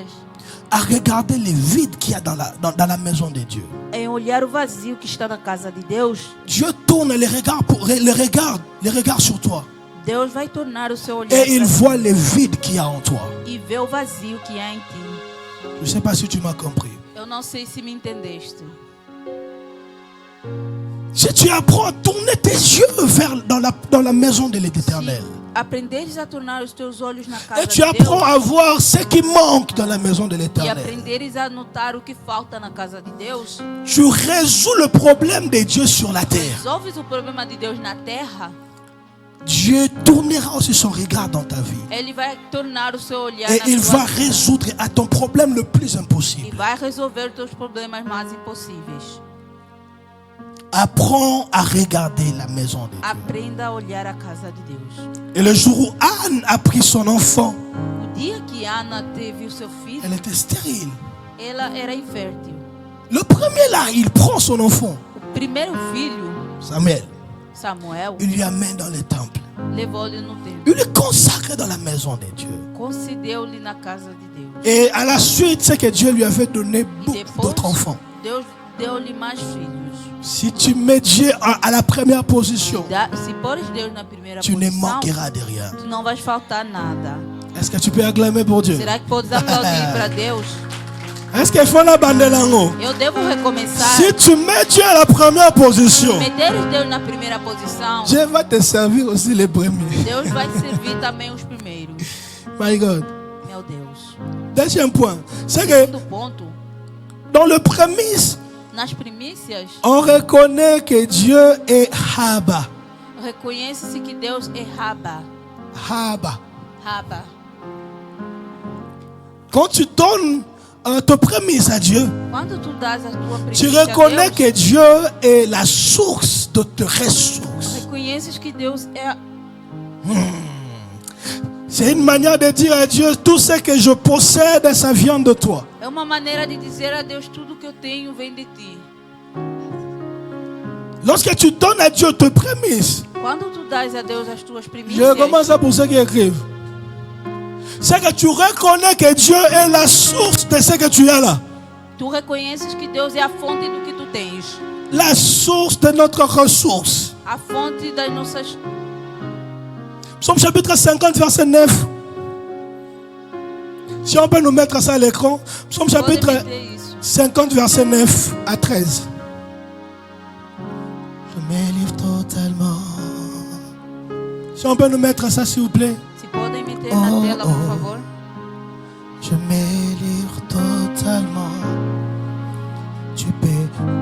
à regarder le vide qu'il y a dans la maison de Dieu, em olhar o vazio que está na casa de Deus, Dieu tourne les regards sur toi Deus vai tornar o seu olhar et il pra ti voit le vide qu'il y a en toi. e vê o vazio que há em ti. Je ne sais pas si tu m'as compris. Eu não sei se me entendeste. Si tu apprends à tourner tes yeux dans la maison de l'Éternel, Aprenderes a tornar os teus olhos na casa et de tu apprends Deus à voir ce qui manque dans la maison de e l'Éternel, aprenderes a notar o que falta na casa de Deus, tu résous le problème de Dieu sur la terre. resolves o problema de Deus na terra, Dieu tournera aussi son regard dans ta vie. Ele vai tornar o seu olhar Et na il tua va vida résoudre à ton problème le plus e impossible. vai resolver os teus problemas mais impossíveis. Apprends à regarder la maison de Dieu. Aprenda a olhar a casa de Deus. Et le jour où Anne a pris son enfant, O dia que Ana teve o seu filho, elle était stérile. ela era infértil. Le premier là, il prend son enfant, O primeiro filho, Samuel, Samuel, il lui amène dans le temple. levou-lhe no templo. Il le consacre dans la maison de Dieu. Concedeu-lhe na casa de Deus. Et à la suite, c'est que Dieu lui avait donné E beaucoup depois, d'autres enfants. Deus deu-lhe mais filhos. Si tu mets Dieu à la première position, Se pôres Deus na primeira tu ne posição, manqueras de rien. tu não vais faltar nada. Est-ce que tu peux acclamer pour Dieu? Será que podes aplaudir para Deus? Est-ce qu'il faut la bande lango? Eu devo recomeçar. Si tu mets Dieu à la première position, Meteres Deus na primeira posição, Dieu va te servir aussi les premiers. Deus vai te servir também os primeiros. My God. Meu Deus. Deuxième point, c'est que Segundo ponto, dans le prémisse, nas primícias, on reconnaît que Dieu est Haba. reconhece-se que Deus é Raba. Haba. Raba. Quand tu donnes ta prémisse à Dieu, Quando tu dás a tua tu primícia a reconnais Deus, que Dieu est la source de tes ressources. reconheces que Deus é C'est une manière de dire à Dieu, tout ce que je possède, ça vient de toi. é uma maneira de dizer a Deus tudo que eu tenho vem de ti. Lorsque tu donnes à Dieu tes prémices, Quando tu dás a Deus as tuas je primícias, recommence ça pour ceux qui écrivent. C'est que tu reconnais que Dieu est la source de ce que tu as là. tu reconheces que Deus é a fonte do que tu tens, La source de notre ressource. a fonte das nossas. Psaume chapitre 50, verset 9. Si on peut nous mettre ça à l'écran. Psaume chapitre Pode meter isso. 50, verset 9 à 13. Je me livre totalement. Si on peut nous mettre ça, s'il vous plaît. Se podem meter na tela, por favor. Je me livre totalement. Tu peux.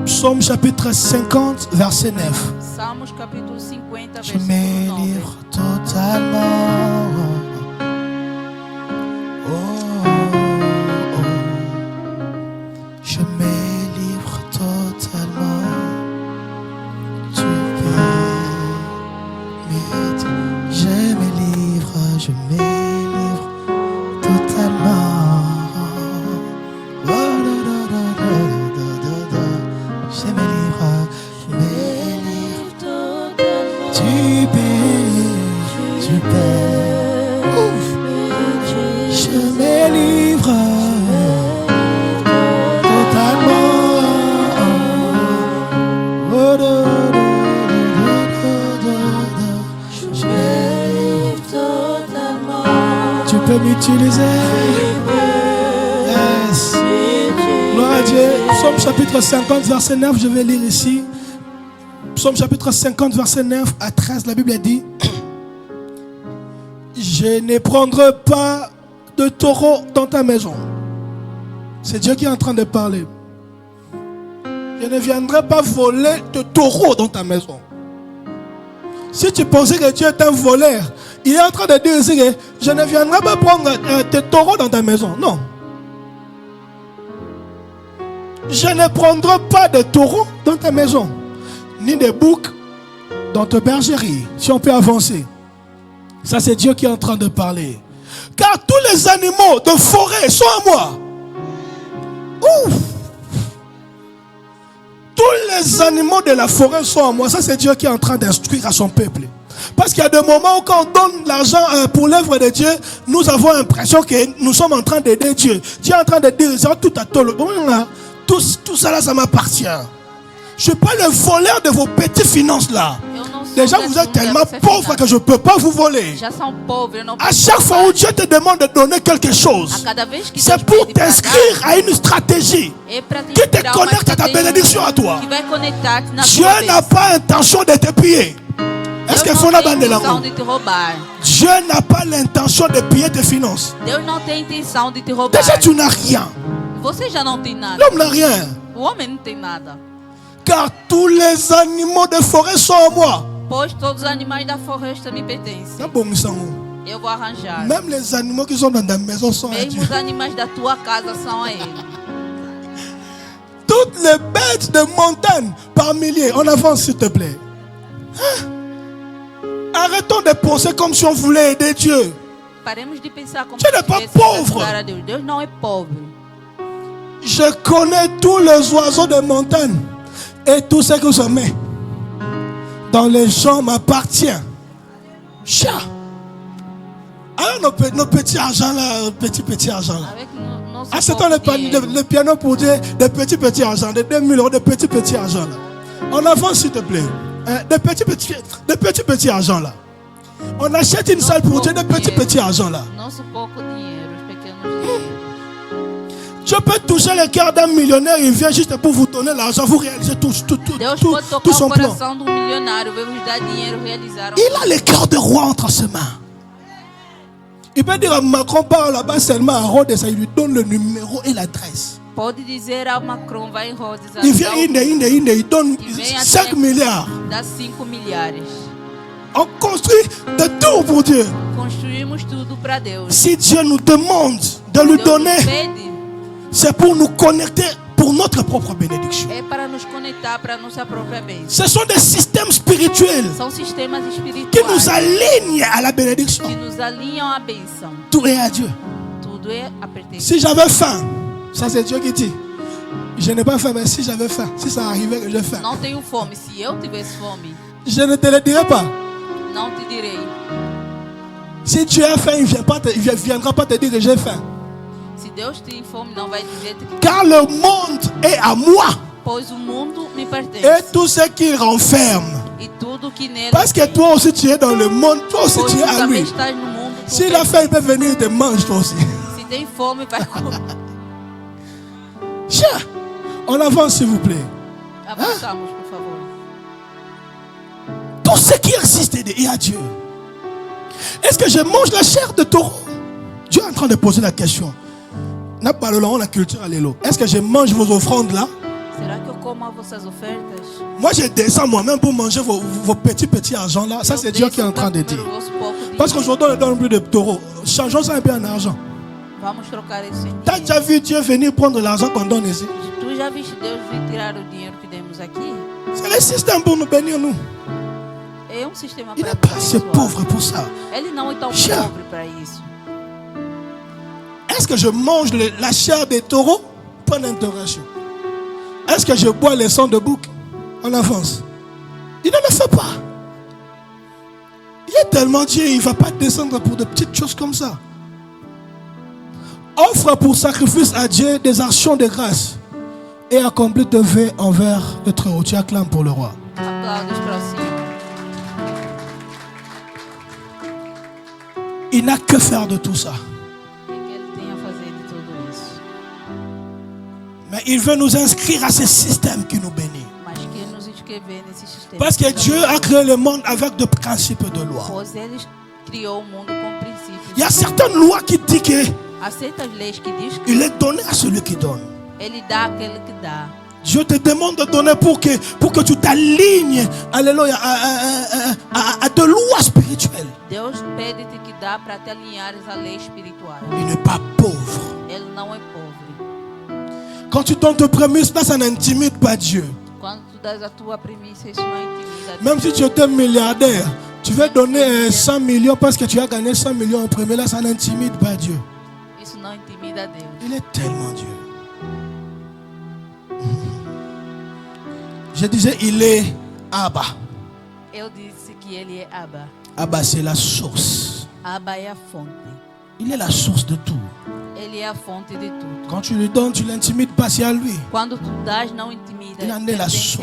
Psaume chapitre 50, verset 9. Salmos capítulo 50, Je versículo me 9. livre totalement. Oh, oh. utiliser. Yes. Gloire à Dieu. Psaume chapitre 50, verset 9, je vais lire ici. Psaume chapitre 50, verset 9 à 13, la Bible dit: je ne prendrai pas de taureau dans ta maison. C'est Dieu qui est en train de parler. Je ne viendrai pas voler de taureau dans ta maison. Si tu pensais que Dieu est un voleur, il est en train de dire ici que je ne viendrai pas prendre des taureaux dans ta maison. Non. Je ne prendrai pas de taureaux dans ta maison, ni de boucs dans ta bergerie. Si on peut avancer. Ça, c'est Dieu qui est en train de parler. Car tous les animaux de forêt sont à moi. Ouf! Tous les animaux de la forêt sont à moi. Ça, c'est Dieu qui est en train d'instruire à son peuple. Parce qu'il y a des moments où quand on donne l'argent pour l'œuvre de Dieu, nous avons l'impression que nous sommes en train d'aider Dieu. Dieu est en train de dire tout à tout. Tout ça là, ça m'appartient. Je ne suis pas le voleur de vos petites finances là. Déjà, vous êtes tellement pauvre que je ne peux pas vous voler. À chaque fois où Dieu te demande de donner quelque chose, c'est pour t'inscrire à une stratégie qui te connecte à ta bénédiction à toi. Dieu n'a pas intention de te piller. Est-ce qu'il faut la bande de l'amour? Dieu n'a pas l'intention de piller tes finances. Déjà, tu n'as rien. L'homme n'a rien. Car tous les animaux de forêt sont à moi. Pois todos os animais da floresta me pertencem. Eu vou arranjar. Même les animaux qui sont dans ta maison sont à Dieu. Mesmo os animais da tua casa são a Ele. Toutes les bêtes de montagne par milliers. On avance s'il te plaît. Arrêtons de penser comme si on voulait aider Dieu. Paremos de pensar como Dieu n'est pas pauvre. Deus não é pobre. Je connais tous les oiseaux de montagne et tout ce que je mets dans les champs m'appartient. Chat. Alors nos petits argent là, petit argent là. Achetons le piano pour dire des petits argent, de 2 000 euros, de petits argent là. On avance s'il te plaît. Des petits argent là. On achète une salle pour dire des petits argent là. Je peux toucher le cœur d'un millionnaire, il vient juste pour vous donner l'argent, vous réalisez tout son plan. Il a le cœur de roi entre ses mains. Il peut dire à Macron, parle là-bas seulement à Rhodes, ça il lui donne le numéro et l'adresse. Il vient, il donne 5 milliards. On construit de tout pour Dieu. Si Dieu nous demande de lui donner, c'est pour nous connecter pour notre propre bénédiction. Ce sont des systèmes spirituels qui nous alignent à la bénédiction. Tout est à Dieu. Si j'avais faim, ça c'est Dieu qui dit. Je n'ai pas faim, mais si j'avais faim, si ça arrivait que j'ai faim, je ne te le dirai pas. Si tu as faim, il ne viendra pas te dire que j'ai faim. Car le monde est à moi. Et tout ce qu'il renferme. Parce que toi aussi tu es dans le monde, toi aussi tu es à lui. S'il a faim, il peut venir te manger toi aussi. On avance s'il vous plaît. Tout ce qui existe est à Dieu. Est-ce que je mange la chair de taureau? Dieu est en train de poser la question. N'a pas la culture à l'élo. Est-ce que je mange vos offrandes là? Moi je descends moi-même pour manger vos petits argent là. Ça c'est Dieu qui est en train de dire. Parce qu'aujourd'hui on ne donne plus de taureaux. Changeons ça un peu en argent. Tu as déjà vu Dieu venir prendre l'argent qu'on donne ici? C'est le système pour nous bénir nous. Il n'est pas assez pauvre pour ça. Est-ce que je mange la chair des taureaux? Point d'interrogation. Est-ce que je bois le sang de bouc? En avance. Il ne le fait pas. Il est tellement Dieu, il ne va pas descendre pour de petites choses comme ça. Offre pour sacrifice à Dieu des actions de grâce et accomplis tes vœux envers le Très-Haut. Tu acclames pour le roi. Il n'a que faire de tout ça. Mais il veut nous inscrire à ce système qui nous bénit. Mas quer nos inscrever nesse sistema. Parce que Dieu a créé le monde avec des principes de loi. Pois ele criou o mundo com princípios. Il y a certaines lois qui disent qu'il Há certas leis que diz que est donné à celui qui donne. ele dá àquele que dá. Dieu te demande de donner pour que tu t'alignes, alléluia, à de lois spirituelles. Deus pede-te que dá para te alinhares à lei espiritual. Il n'est pas pauvre. Ele não é pobre. Quand tu donnes tes prémices, là, ça n'intimide pas Dieu. Quando tu dás a tua premissa, isso não intimida Deus. Même si tu étais milliardaire, tu veux donner 100 millions parce que tu as gagné 100 millions en premier, là, ça n'intimide pas Dieu. Isso não intimida Deus. Il est tellement Dieu. Je disais, il est Abba. Eu disse que ele é Abba. Abba, c'est la source. Abba é a fonte. Il est la source de tout. Ele é a fonte de tudo. Quand tu lui donnes, tu ne l'intimides pas, c'est à lui. Quando tu dás, não intimida. Ele é la Pertence a source.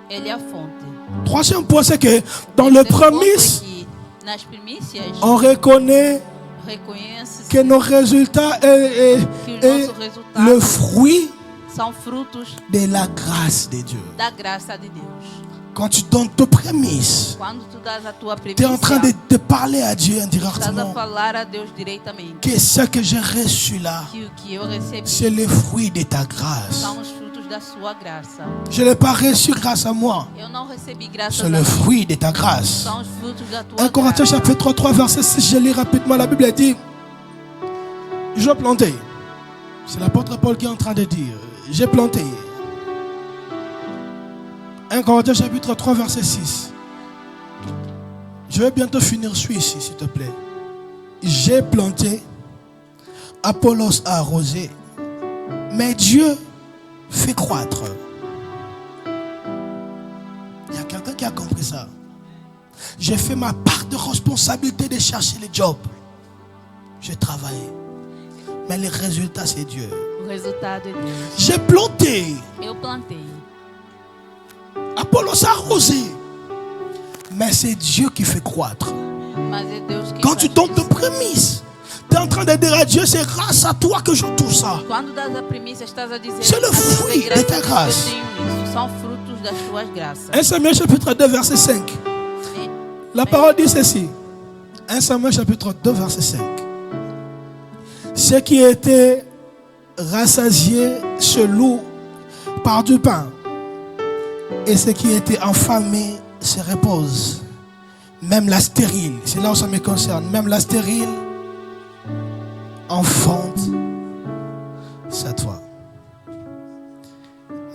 ele. Ele é a fonte. Troisième point, c'est que dans le prémices, nas primícias, on reconnaît reconhece que nos résultats est que os nossos resultados le fruit são frutos de la grâce de Dieu. da graça de Deus. Quand tu donnes tes prémices, Quando tu dás a tua tu es en train primícia, de parler à Dieu estás a indirectement. falar a Deus diretamente. Que ce que j'ai reçu là, Que o que eu recebi c'est le fruit de ta grâce. são os frutos da sua graça. Je ne l'ai pas reçu grâce à moi. Eu não recebi graças C'est a le mim. fruit de ta grâce. São os frutos da 1 tua Corinthiens graça. chapitre 3 verset 6, je lis rapidement. La Bible dit, je plantais. C'est l'apôtre Paul qui est en train de dire, j'ai planté. 1 Corinthiens chapitre 3 verset 6. Je vais bientôt finir, suis ici s'il te plaît. J'ai planté, Apollos a arrosé, mais Dieu fait croître. Il y a quelqu'un qui a compris ça. J'ai fait ma part de responsabilité de chercher les jobs. J'ai travaillé. Mais les résultats, c'est Dieu. O resultado é Deus. J'ai planté. Eu plantei. Apollos a arrosé. Mais c'est Dieu qui fait croître. Mas é Deus que Quand tu faz donnes tes isso. prémices, tu es en train de dire à Dieu, c'est grâce à toi que je touche ça. Quando das a primícia, estás a dizer C'est le a Deus, fruit é de ta graças a Deus grâce. que eu tenho isso. São frutos das tuas graças. 1 Samuel chapitre 2 verset 5. La parole dit ceci. 1 Samuel chapitre 2 verset 5. Ceux qui étaient rassasiés se louent par du pain. Et ceux qui étaient affamés se reposent. Même la stérile, c'est là où ça me concerne, même la stérile enfante cette fois.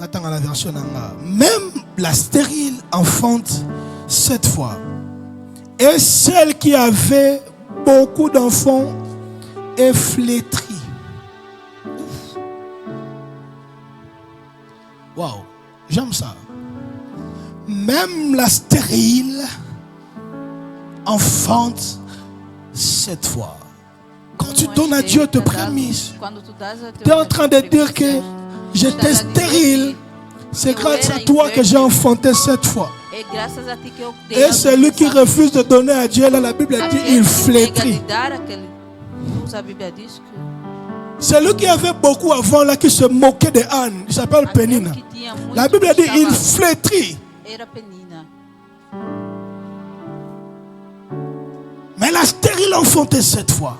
Attends à la version Nanga. Même la stérile enfante cette fois. Et celle qui avait beaucoup d'enfants est flétrie. Waouh, j'aime ça. Même la stérile enfante cette fois. Quand tu donnes à Dieu tes prémices, tu es en train de dire que j'étais stérile. C'est grâce à toi que j'ai enfanté cette fois. Et celui qui refuse de donner à Dieu, là, la Bible dit, il flétrit. Celui qui avait beaucoup avant, là, qui se moquait de Anne, il s'appelle Pénina. La Bible dit, il flétrit. Mais la stérile enfantait cette fois.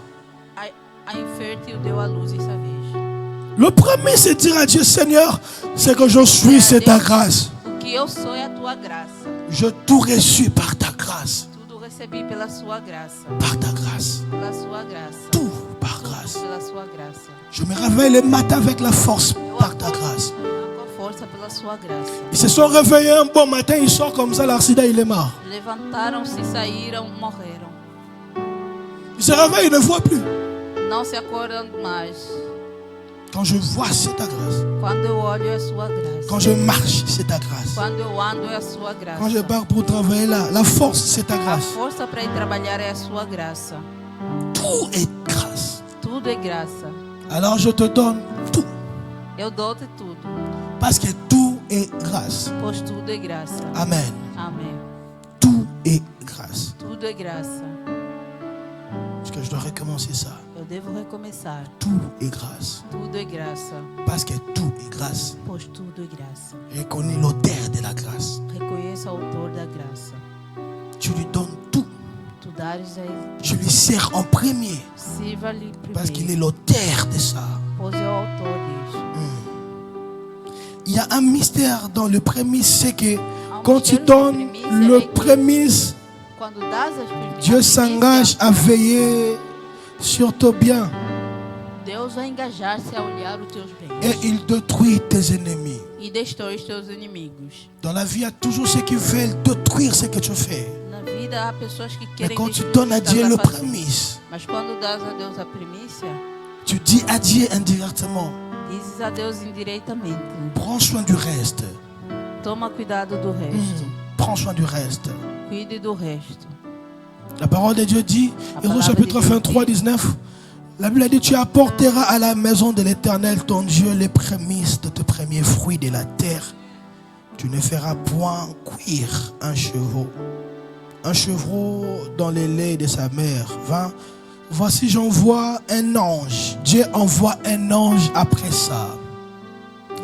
Le premier, c'est dire à Dieu, Seigneur, c'est que je suis, c'est ta grâce. Je tout reçu par ta grâce. Par ta grâce. Tout par grâce. Je me réveille le matin avec la force par ta grâce. Ils se sont réveillés un bon matin, ils sortent comme ça, l'arcida il est mort. Ils se réveillent, ils ne voient plus. Não se acordam mais. Quand je vois, c'est ta grâce. Quando eu olho, é a sua graça. Quand je marche, c'est ta grâce. Quando eu ando, é a sua graça. Quand je pars pour travailler là, la force, c'est ta A grâce. força para ir trabalhar é a sua graça. Tout est grâce. Tudo é graça. Alors je te donne tout. Eu dou-te tudo. Parce que tout est grâce. Pois tudo é graça. Amen. Amém. Tout est grâce. Tudo é graça. Est-ce que je dois recommencer ça? Eu devo recomeçar. Tout est grâce. Tudo é graça. Parce que tout est grâce. pois tudo é graça. Reconnais l'auteur de la grâce. Reconheça o autor da graça. Tu lui donnes tout. Tu dares a ele, Tu lui sers en premier. sirva-lhe Parce qu'il primeiro, est l'auteur de ça. pois é o autor disso. Il y a un mystère dans le prémisse, c'est que Há quand tu mistério donnes na premissa, le é que prémisse, Quando das as primícias, Dieu s'engage à veiller sur ton bien Deus vai engajar-se a olhar os teus bens et il détruit tes ennemis. e destrói os teus inimigos. Dans la vie, il y a toujours ceux qui veulent détruire ce que tu fais. Na vida há pessoas que Mais querem quand tu destruir donnes o à que Dieu estás le a fazer. prémisse, Mas quando das a Deus a primícia, tu dis à Dieu indirectement, dizes a Deus indiretamente: prends soin du reste. toma cuidado do resto, Prends soin du reste. cuide do resto. La parole de Dieu dit, La Hébreux parole chapitre de Dieu 23, dit, 19, la Bible a dit, tu apporteras à la maison de l'Éternel ton Dieu les prémices de tes premiers fruits de la terre. Tu ne feras point cuire un chevreau dans les laits de sa mère. Voici j'envoie un ange. Dieu envoie un ange après ça.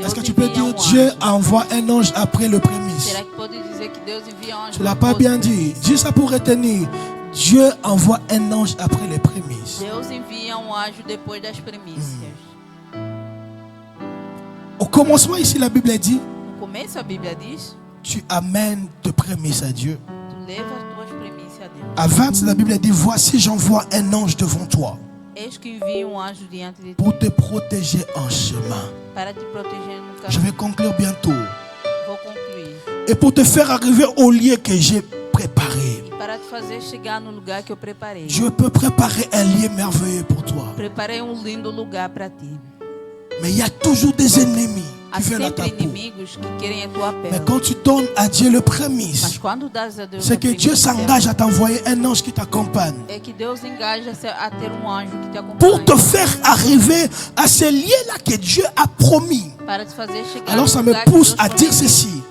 Est-ce que tu peux dire Dieu envoie un ange après le prémisse? Será que pode dizer que Deus envia um anjo? Tu ne l'as pas bien dit. Dis ça pour retenir. Dieu envoie un ange après les prémices. Deus envia um anjo depois das primícias. Au commencement ici, la Bible dit, No começo a Bíblia diz: tu amènes tes prémices à Dieu. tu leva as tuas primícias a Deus. À 20, la Bible dit, voici j'envoie un ange devant toi Eis que envia um anjo diante de ti pour te protéger en chemin. para te proteger no Je caminho. vais conclure bientôt. Vou concluir. Et pour te faire arriver au lieu que j'ai préparé. E para te fazer chegar no lugar que eu preparei. Dieu peut préparer un lieu merveilleux pour toi. Preparei lindo lugar para ti. Mais il y a toujours des ennemis Há qui viennent à sempre ta peau. inimigos que querem a tua Mais pele. quand tu donnes à Dieu le Mas prémisse, quando das a Deus c'est a que Dieu primícia, s'engage à t'envoyer un ange qui t'accompagne. é que Deus engaja-se a ter um anjo que te Pour acompanhe te faire arriver à ce lieu-là que Dieu a promis. para te fazer chegar Alors no ça me lugar que pousse Deus à dire prometeu. ceci.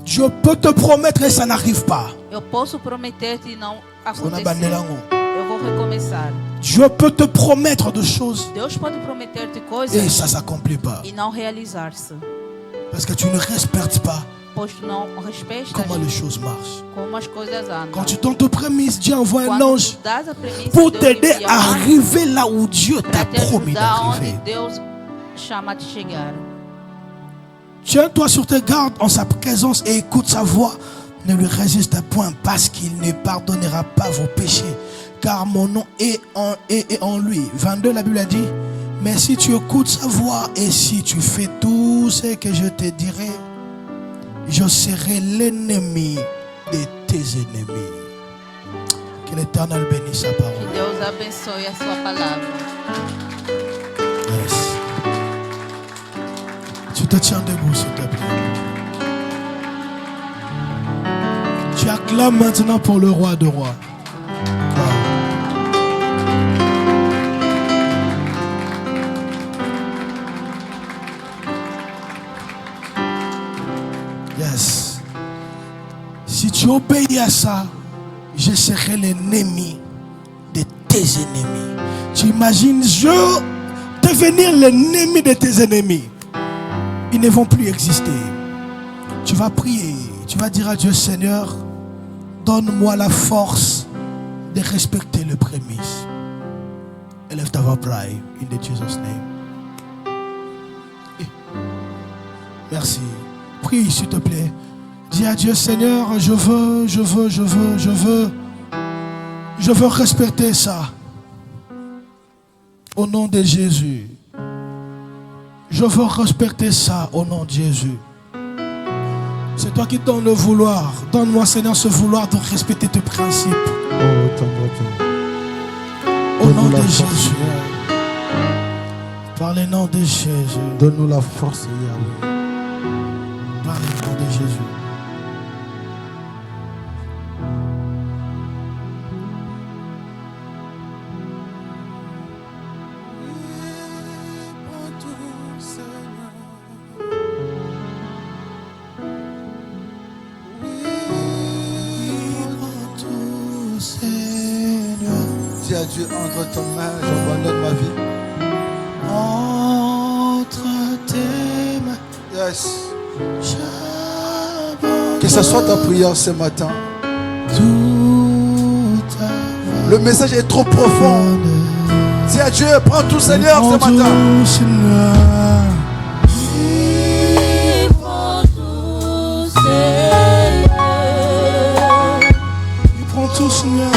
Dieu peut te promettre et ça n'arrive pas. Eu posso prometer-te e não On a acontecer. bandé là-haut. Eu vou recomeçar. Dieu peut te promettre des choses Deus pode prometer-te et coisas ça ne s'accomplit pas. e não realizar-se. Parce que tu ne respectes pas Pois tu não respeitas comment les choses marchent. como as coisas andam. Quand tu donnes tes prémices, Dieu envoie un Quando ange tu dás a premissa, pour Deus t'aider envia à um anjo arriver là où Dieu t'a para te promis ajudar onde d'arriver. Deus chama a te chegar. Tiens-toi sur tes gardes en sa présence et écoute sa voix. Ne lui résiste point parce qu'il ne pardonnera pas vos péchés. Car mon nom est en lui. 22, la Bible a dit, mais si tu écoutes sa voix et si tu fais tout ce que je te dirai, je serai l'ennemi de tes ennemis. Que l'Éternel bénisse sa Que parole. Deus abençoe a sua palavra. Yes. Tu te tiens debout, s'il te plaît. Tu acclames maintenant pour le roi de rois. Yes. Si tu obéis à ça, je serai l'ennemi de tes ennemis. Tu imagines, je devenir l'ennemi de tes ennemis. Ils ne vont plus exister. Tu vas prier. Tu vas dire à Dieu, Seigneur, donne-moi la force de respecter le prémisse. Élève ta voix, pray in the Jesus name. Merci. Prie, s'il te plaît. Dis à Dieu, Seigneur, je veux respecter ça. Au nom de Jésus. Je veux respecter ça au nom de Jésus. C'est toi qui donnes le vouloir. Donne-moi, Seigneur, ce vouloir de respecter tes principes. Au nom de Jésus. Par le nom de Jésus. Donne-nous la force, Yahweh. Par le nom de Jésus. Dis à Dieu, entre tes mains, j'abandonne ma vie. Entre tes mains, Yes. Que ce soit ta prière ce matin. Le message est trop profond. Dis à Dieu, prends tout Seigneur ce matin. Il prend tout Seigneur.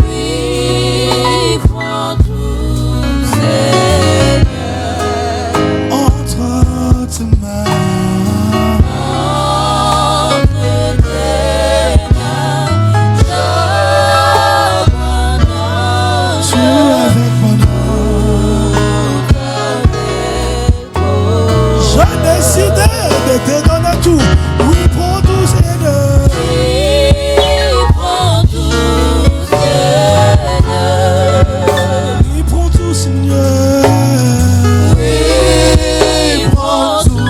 Oui, prends tout Seigneur. Entre tes mains. De te donner tout. Oui, prends tout Seigneur. Oui, prends tout Seigneur. Oui, prends tout Seigneur. Oui, prends tout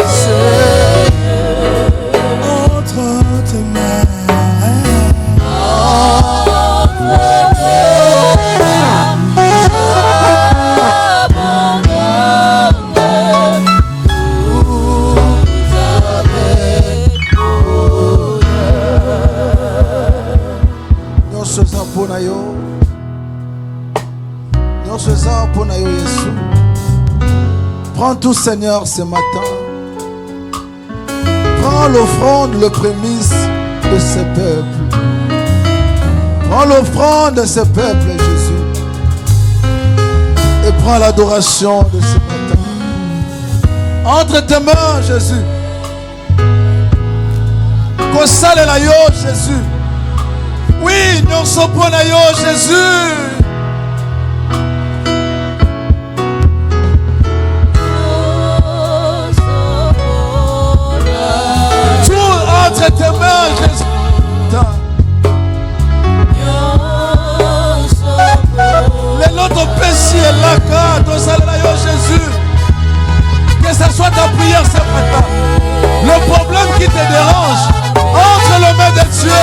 Seigneur. Entre tes mains. Prends tout Seigneur ce matin. Prends l'offrande, le prémisse de ce peuple. Prends l'offrande de ce peuple, Jésus. Et prends l'adoration de ce matin. Entre tes mains, Jésus. Kosale la yo, Jésus. Oui, nous sommes pour la yo, Jésus. Entre tes mains, Jésus. Les autres péchés et la carte, Jésus. Que ce soit ta prière ce matin. Le problème qui te dérange, entre les mains de Dieu.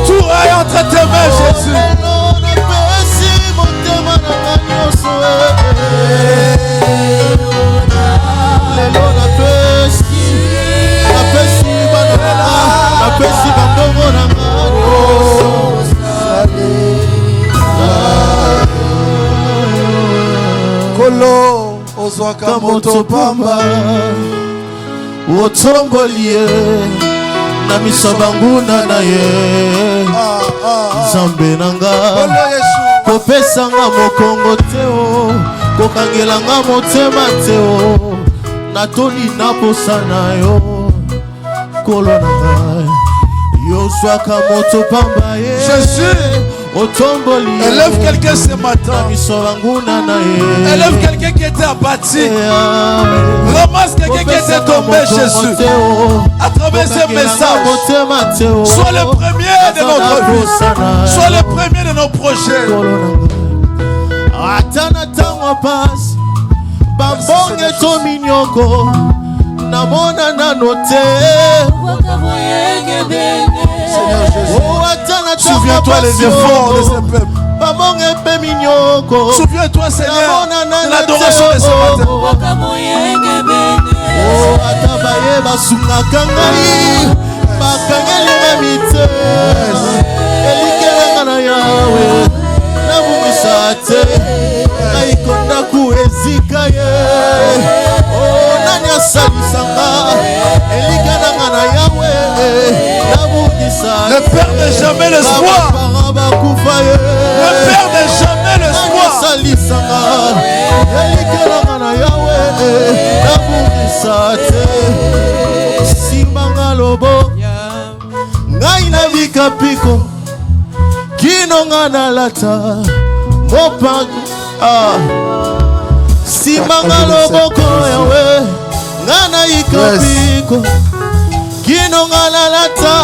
Tout est entre tes mains, Jésus. Kolo ozwaka moto pamba otombolie na miso banguna na ye Nzambe nanga kopesanga mokongo teo kokangelanga motema teo natoli na posa na yo kolo nanga yo swaka moto pamba ye Jésus. Élève quelqu'un ce matin. Élève quelqu'un qui était abattu. Ramasse quelqu'un qui était tombé, Jésus. À travers ce message, sois le premier de notre vie. Sois le premier de nos projets. Atana tango passe. Bambonge to minyoko. Namona nanote. Seigneur Jésus. Souviens-toi les efforts de ce peuple. Souviens-toi, Seigneur, de l'adoration de ce matin. Ne perdez jamais l'espoir. Ne perdez jamais l'espoir. Piko kinonga na lata mopango simanga loboko yawe ngana ikapiko kinonga na lata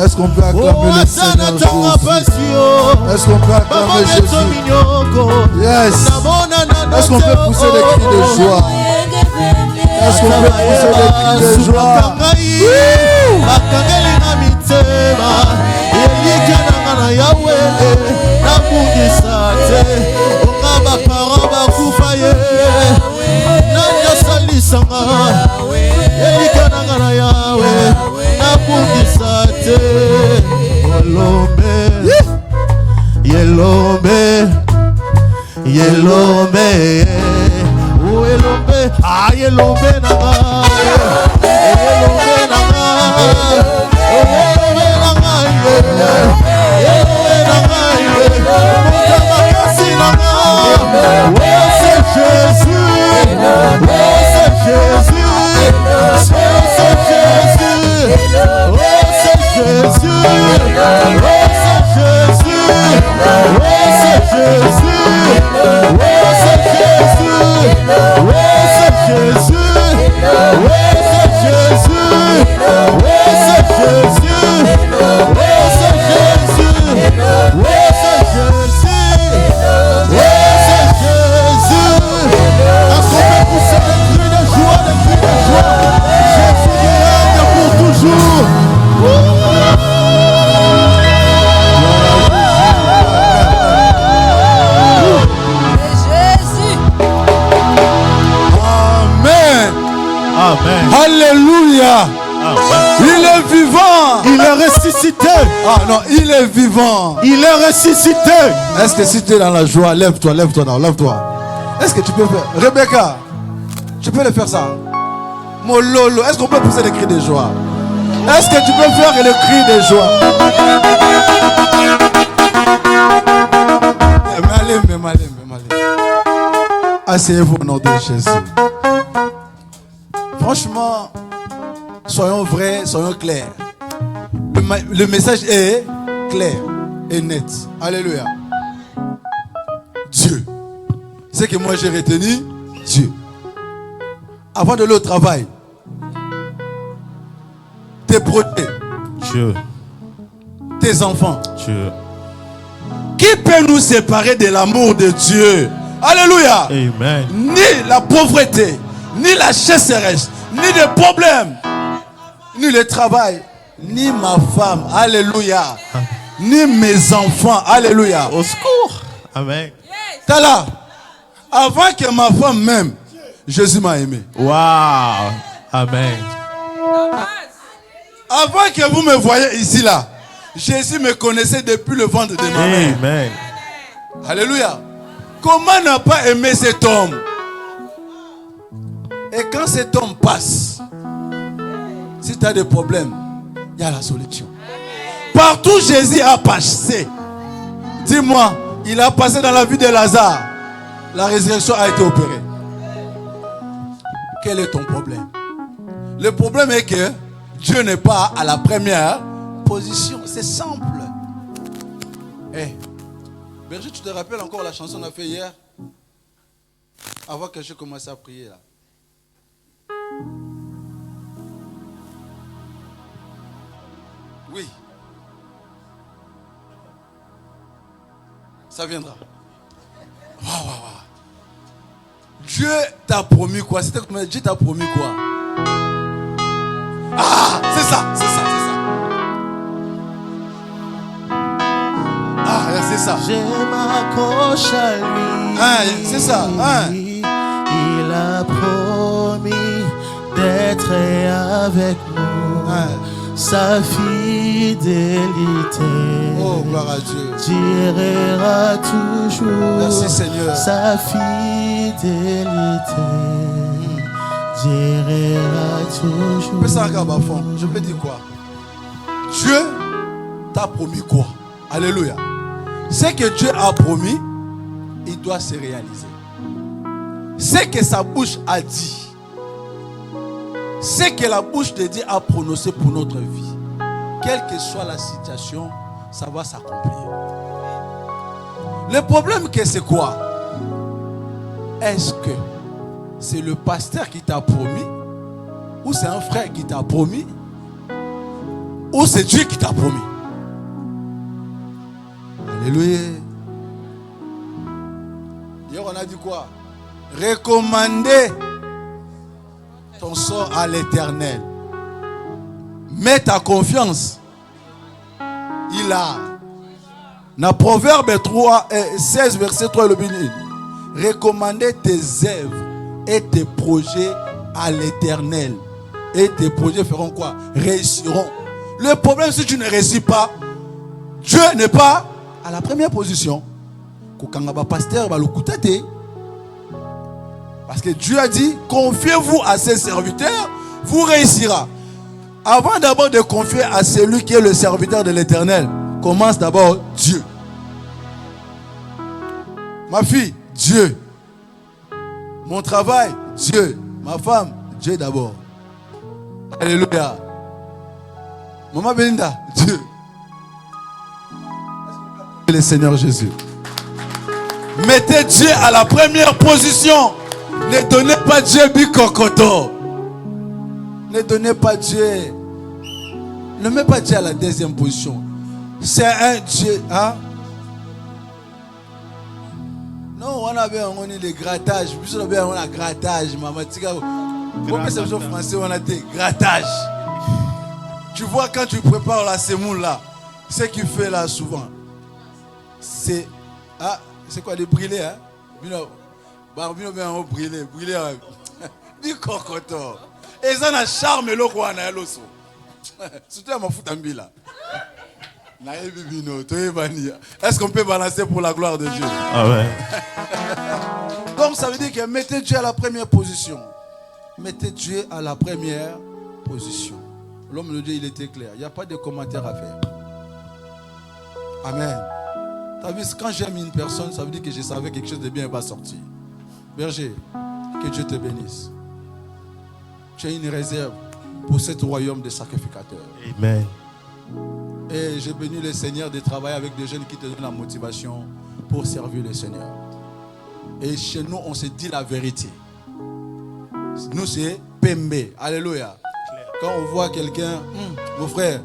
Est-ce qu'on peut acclamer le Seigneur Jésus? Est-ce qu'on peut acclamer Jésus? Yes. Est-ce qu'on peut pousser des cris de joie? Est-ce qu'on peut pousser des cris de joie? Yelombe, oh Yelombe, ah Yelombe nanga, Yelombe nanga, Yelombe nanga, Yelombe nanga, Mutamasi nanga, oh c'est Jésus, oh c'est Jésus, c'est Jésus, oh c'est Jésus, oh c'est Jésus, oh c'est Jésus. Alléluia. Il est vivant. Il est ressuscité. Ah non, il est vivant. Il est ressuscité. Est-ce que si tu es dans la joie, lève-toi, lève-toi, non, lève-toi. Est-ce que tu peux faire? Rebecca, tu peux le faire ça? Mon lolo, est-ce qu'on peut pousser des cris de joie? Est-ce que tu peux faire le cri de joie? Mais allez. Asseyez-vous au nom de Jésus. Franchement, soyons vrais, soyons clairs. Le message est clair et net. Alléluia. Dieu. C'est que moi j'ai retenu Dieu. Avant de aller au travail, tes protés, Dieu. Tes enfants. Dieu. Qui peut nous séparer de l'amour de Dieu? Alléluia. Amen. Ni la pauvreté, ni la chasseresse, ni les problèmes, ni le travail, ni ma femme, alléluia, ni mes enfants, alléluia. Au secours. Amen. T'as là, avant que ma femme m'aime, Jésus m'a aimé. Wow. Amen. Avant que vous me voyez ici là, Jésus me connaissait depuis le ventre de ma mère. Amen. Alléluia. Comment ne pas aimer cet homme? Et quand cet homme passe, si tu as des problèmes, il y a la solution. Partout Jésus a passé. Dis-moi, il a passé dans la vie de Lazare. La résurrection a été opérée. Quel est ton problème? Le problème est que Dieu n'est pas à la première position. C'est simple. Hey, Berger, tu te rappelles encore la chanson qu'on a fait hier? Avant que je commence à prier là. Oui. Ça viendra. Wow. Dieu t'a promis quoi? C'était comme Dieu t'a promis quoi? Ah, c'est ça. Ah, c'est ça. Je m'accroche à lui. Ah, c'est ça. Il a promis d'être avec nous. Sa fidélité Oh, gloire à Dieu. durera toujours. Merci Seigneur. Sa fidélité durera toujours. Je peux dire quoi? Dieu t'a promis quoi? Alléluia. Ce que Dieu a promis, il doit se réaliser. Ce que sa bouche a dit, ce que la bouche de Dieu a prononcé pour notre vie, quelle que soit la situation, ça va s'accomplir. Le problème c'est quoi? Est-ce que c'est le pasteur qui t'a promis ou c'est un frère qui t'a promis? ou c'est Dieu qui t'a promis? Alléluia. Hier, on a dit quoi? Recommander ton sort à l'Éternel. Mets ta confiance. Il a. Dans Proverbe 16, verset 3, le béni. Recommander tes œuvres et tes projets à l'Éternel. Et tes projets feront quoi? Réussiront. Le problème, si tu ne réussis pas, Dieu n'est pas à la première position. Parce que Dieu a dit, confiez-vous à ses serviteurs, vous réussira. Avant d'abord de confier à celui qui est le serviteur de l'Éternel, commence d'abord Dieu. Ma fille, Dieu. Mon travail, Dieu. Ma femme, Dieu d'abord. Alléluia. Maman Belinda, Dieu. Le Seigneur Jésus. Mettez Dieu à la première position. Ne donnez pas Dieu bicocoto. Ne donnez pas Dieu. Ne mets pas Dieu à la deuxième position. C'est un Dieu. Hein? Non, on avait des grattages. Plus on avait un grattage. Maman, pourquoi c'est en français on a des grattages? Tu vois quand tu prépares la semoule là, ce qu'il fait là souvent, c'est quoi les brûlés, hein? Barbino bien brûlé, du cocoto. Et ça n'a charme le quoi na loso. Surtout à ma foutambi là. Est-ce qu'on peut balancer pour la gloire de Dieu? Ah ouais. Donc ça veut dire que mettez Dieu à la première position. Mettez Dieu à la première position. L'homme de Dieu, il était clair. Il n'y a pas de commentaire à faire. Amen. T'as vu, quand j'aime une personne, ça veut dire que je savais quelque chose de bien va sortir. Berger, que Dieu te bénisse. Tu as une réserve pour ce royaume de sacrificateurs. Amen. Et j'ai béni le Seigneur de travailler avec des jeunes qui te donnent la motivation pour servir le Seigneur. Et chez nous, on se dit la vérité. Nous, c'est Pembe. Alléluia. Quand on voit quelqu'un, mon frère,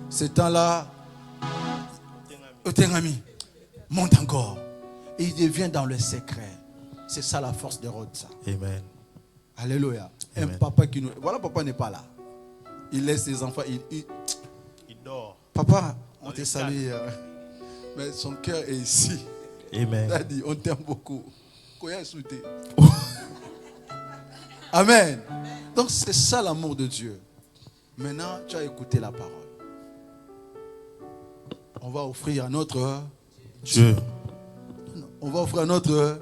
ce temps-là, ami, monte encore. Et il devient dans le secret. C'est ça la force de Rhodes. Amen. Alléluia. Amen. Un papa qui nous... Voilà, papa n'est pas là. Il laisse ses enfants, il dort. Papa, on te salue. Mais son cœur est ici. Amen. Il a dit, on t'aime beaucoup. Amen. Donc c'est ça l'amour de Dieu. Maintenant, tu as écouté la parole. On va offrir à notre Dieu. On va offrir à notre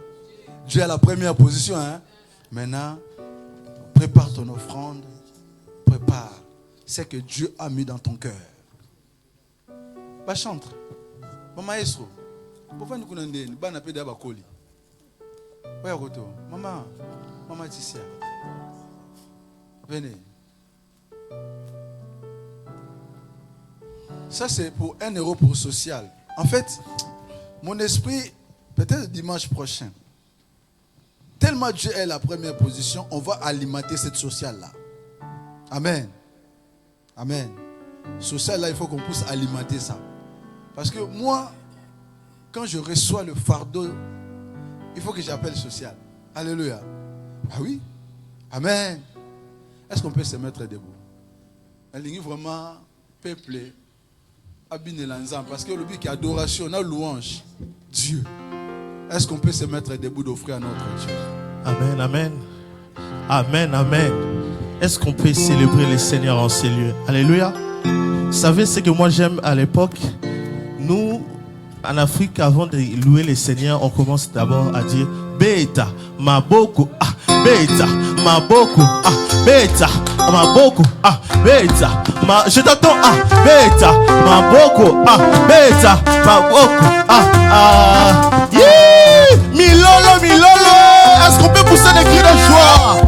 Dieu à la première position. Hein? Maintenant, prépare ton offrande. Prépare ce que Dieu a mis dans ton cœur. Bah chante. Maman Esro. Pourquoi nous connaissons des gens qui ont bakoli? Maman, maman Tissia. Venez. Ça c'est pour 1 euro pour social. En fait, mon esprit, peut-être dimanche prochain, tellement Dieu est la première position, on va alimenter cette sociale-là. Amen. Amen. Social-là, il faut qu'on puisse alimenter ça. Parce que moi, quand je reçois le fardeau, il faut que j'appelle social. Alléluia. Ah oui. Amen. Est-ce qu'on peut se mettre debout? Elle est vraiment peuplée. Parce que le but qui est adoration, on a louange. Dieu. Est-ce qu'on peut se mettre debout d'offrir à notre Dieu? Amen, amen. Amen, amen. Est-ce qu'on peut célébrer le Seigneur en ces lieux? Alléluia. Vous savez ce que moi j'aime à l'époque? Nous, en Afrique, avant de louer le Seigneur, on commence d'abord à dire Beta, Maboko, Beta, Maboko, Beta, Maboko, Beta, je t'entends, Beta, Maboko, Beta, Maboko, yeah! Milolo, Milolo, est-ce qu'on peut pousser des cris de joie?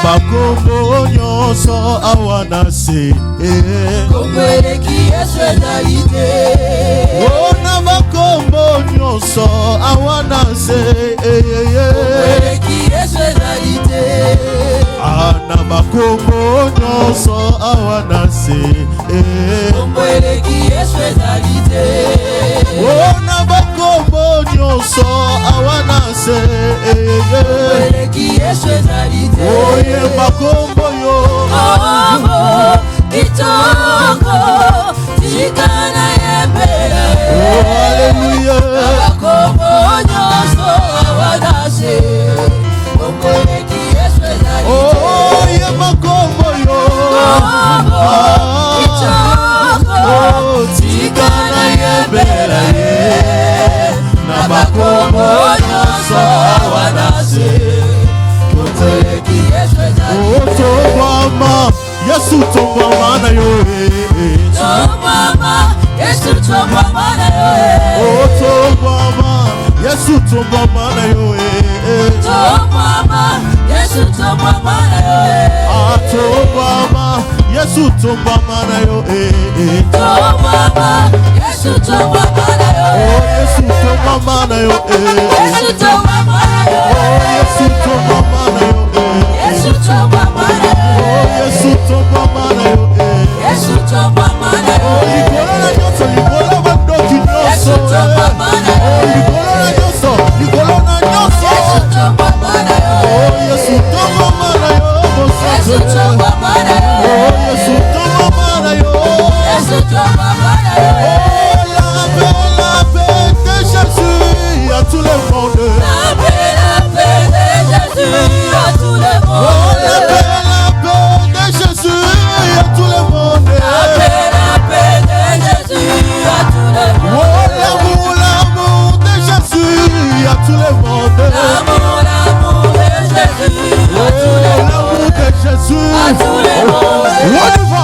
bakombo nyonso awana se kombo eleki Yesu ezali te. Oh na bakombo nyonso awana se kombo eleki Yesu ezali te. na bakombo nyonso awana se kombo eleki Yesu ezali te. Oh na bakombo nyonso awana se kombo eleki Yesu ezali te. oye bakombo yo kombo kitoko tikana yembele. Oh haleluya bakombo nyonso awana se kombo eleki Yesu ezali te. oye bakombo yo kitoko tikana yembele. na bakombo nyonso awana se kombo eleki Yesu ezali te. Tobama Yesu tobama na yo Tobama Yesu tobama na yo. Tobama Yesu tobama na yo Tobama Yesu tobama na yo. Tobama Yesu tobama na yo Tobama Yesu tobama na yo. Yesu tobama na yo Yesu tobama na yo. Yesu tobama na yo Yesu tobama na yo. Yesu tobama na yo Yesu tobama na yo. Ligola nyonso ligola bandoki nyonso Yesu tobama na yo. Ligola nyonso ligola nyonso Yesu tobama na yo. Yesu tobama na yo Yesu tobama na yo. Yesu tobama na yo Yesu tobama na yo. La paix de Jésus à tout le monde. La paix de Jésus à tout le monde. La paix de Jésus à tout le monde. La paix de Jésus à tout le monde. L'amour de Jésus à tout le monde. L'amour de Jésus à tout le monde. L'amour de Jésus À tout le monde. On y va.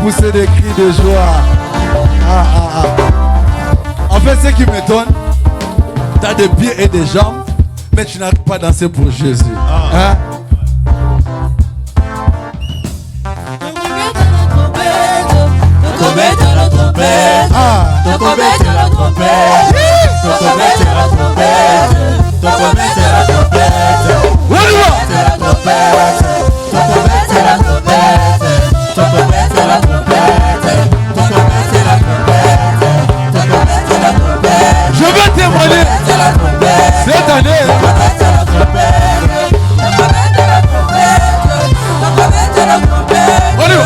Pousser des cris de joie. En fait, ce qui m'étonne, tu as des pieds et des jambes, mais tu n'arrives pas à danser pour Jésus. Hein? Je vais témoigner cette année. On y va.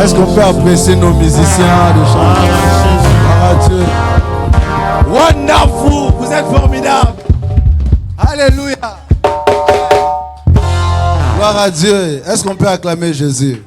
Est-ce qu'on peut apprécier nos musiciens de chanter? Gloire à Dieu. Wonderful, vous êtes formidables. Alléluia. Gloire à Dieu. Est-ce qu'on peut acclamer Jésus?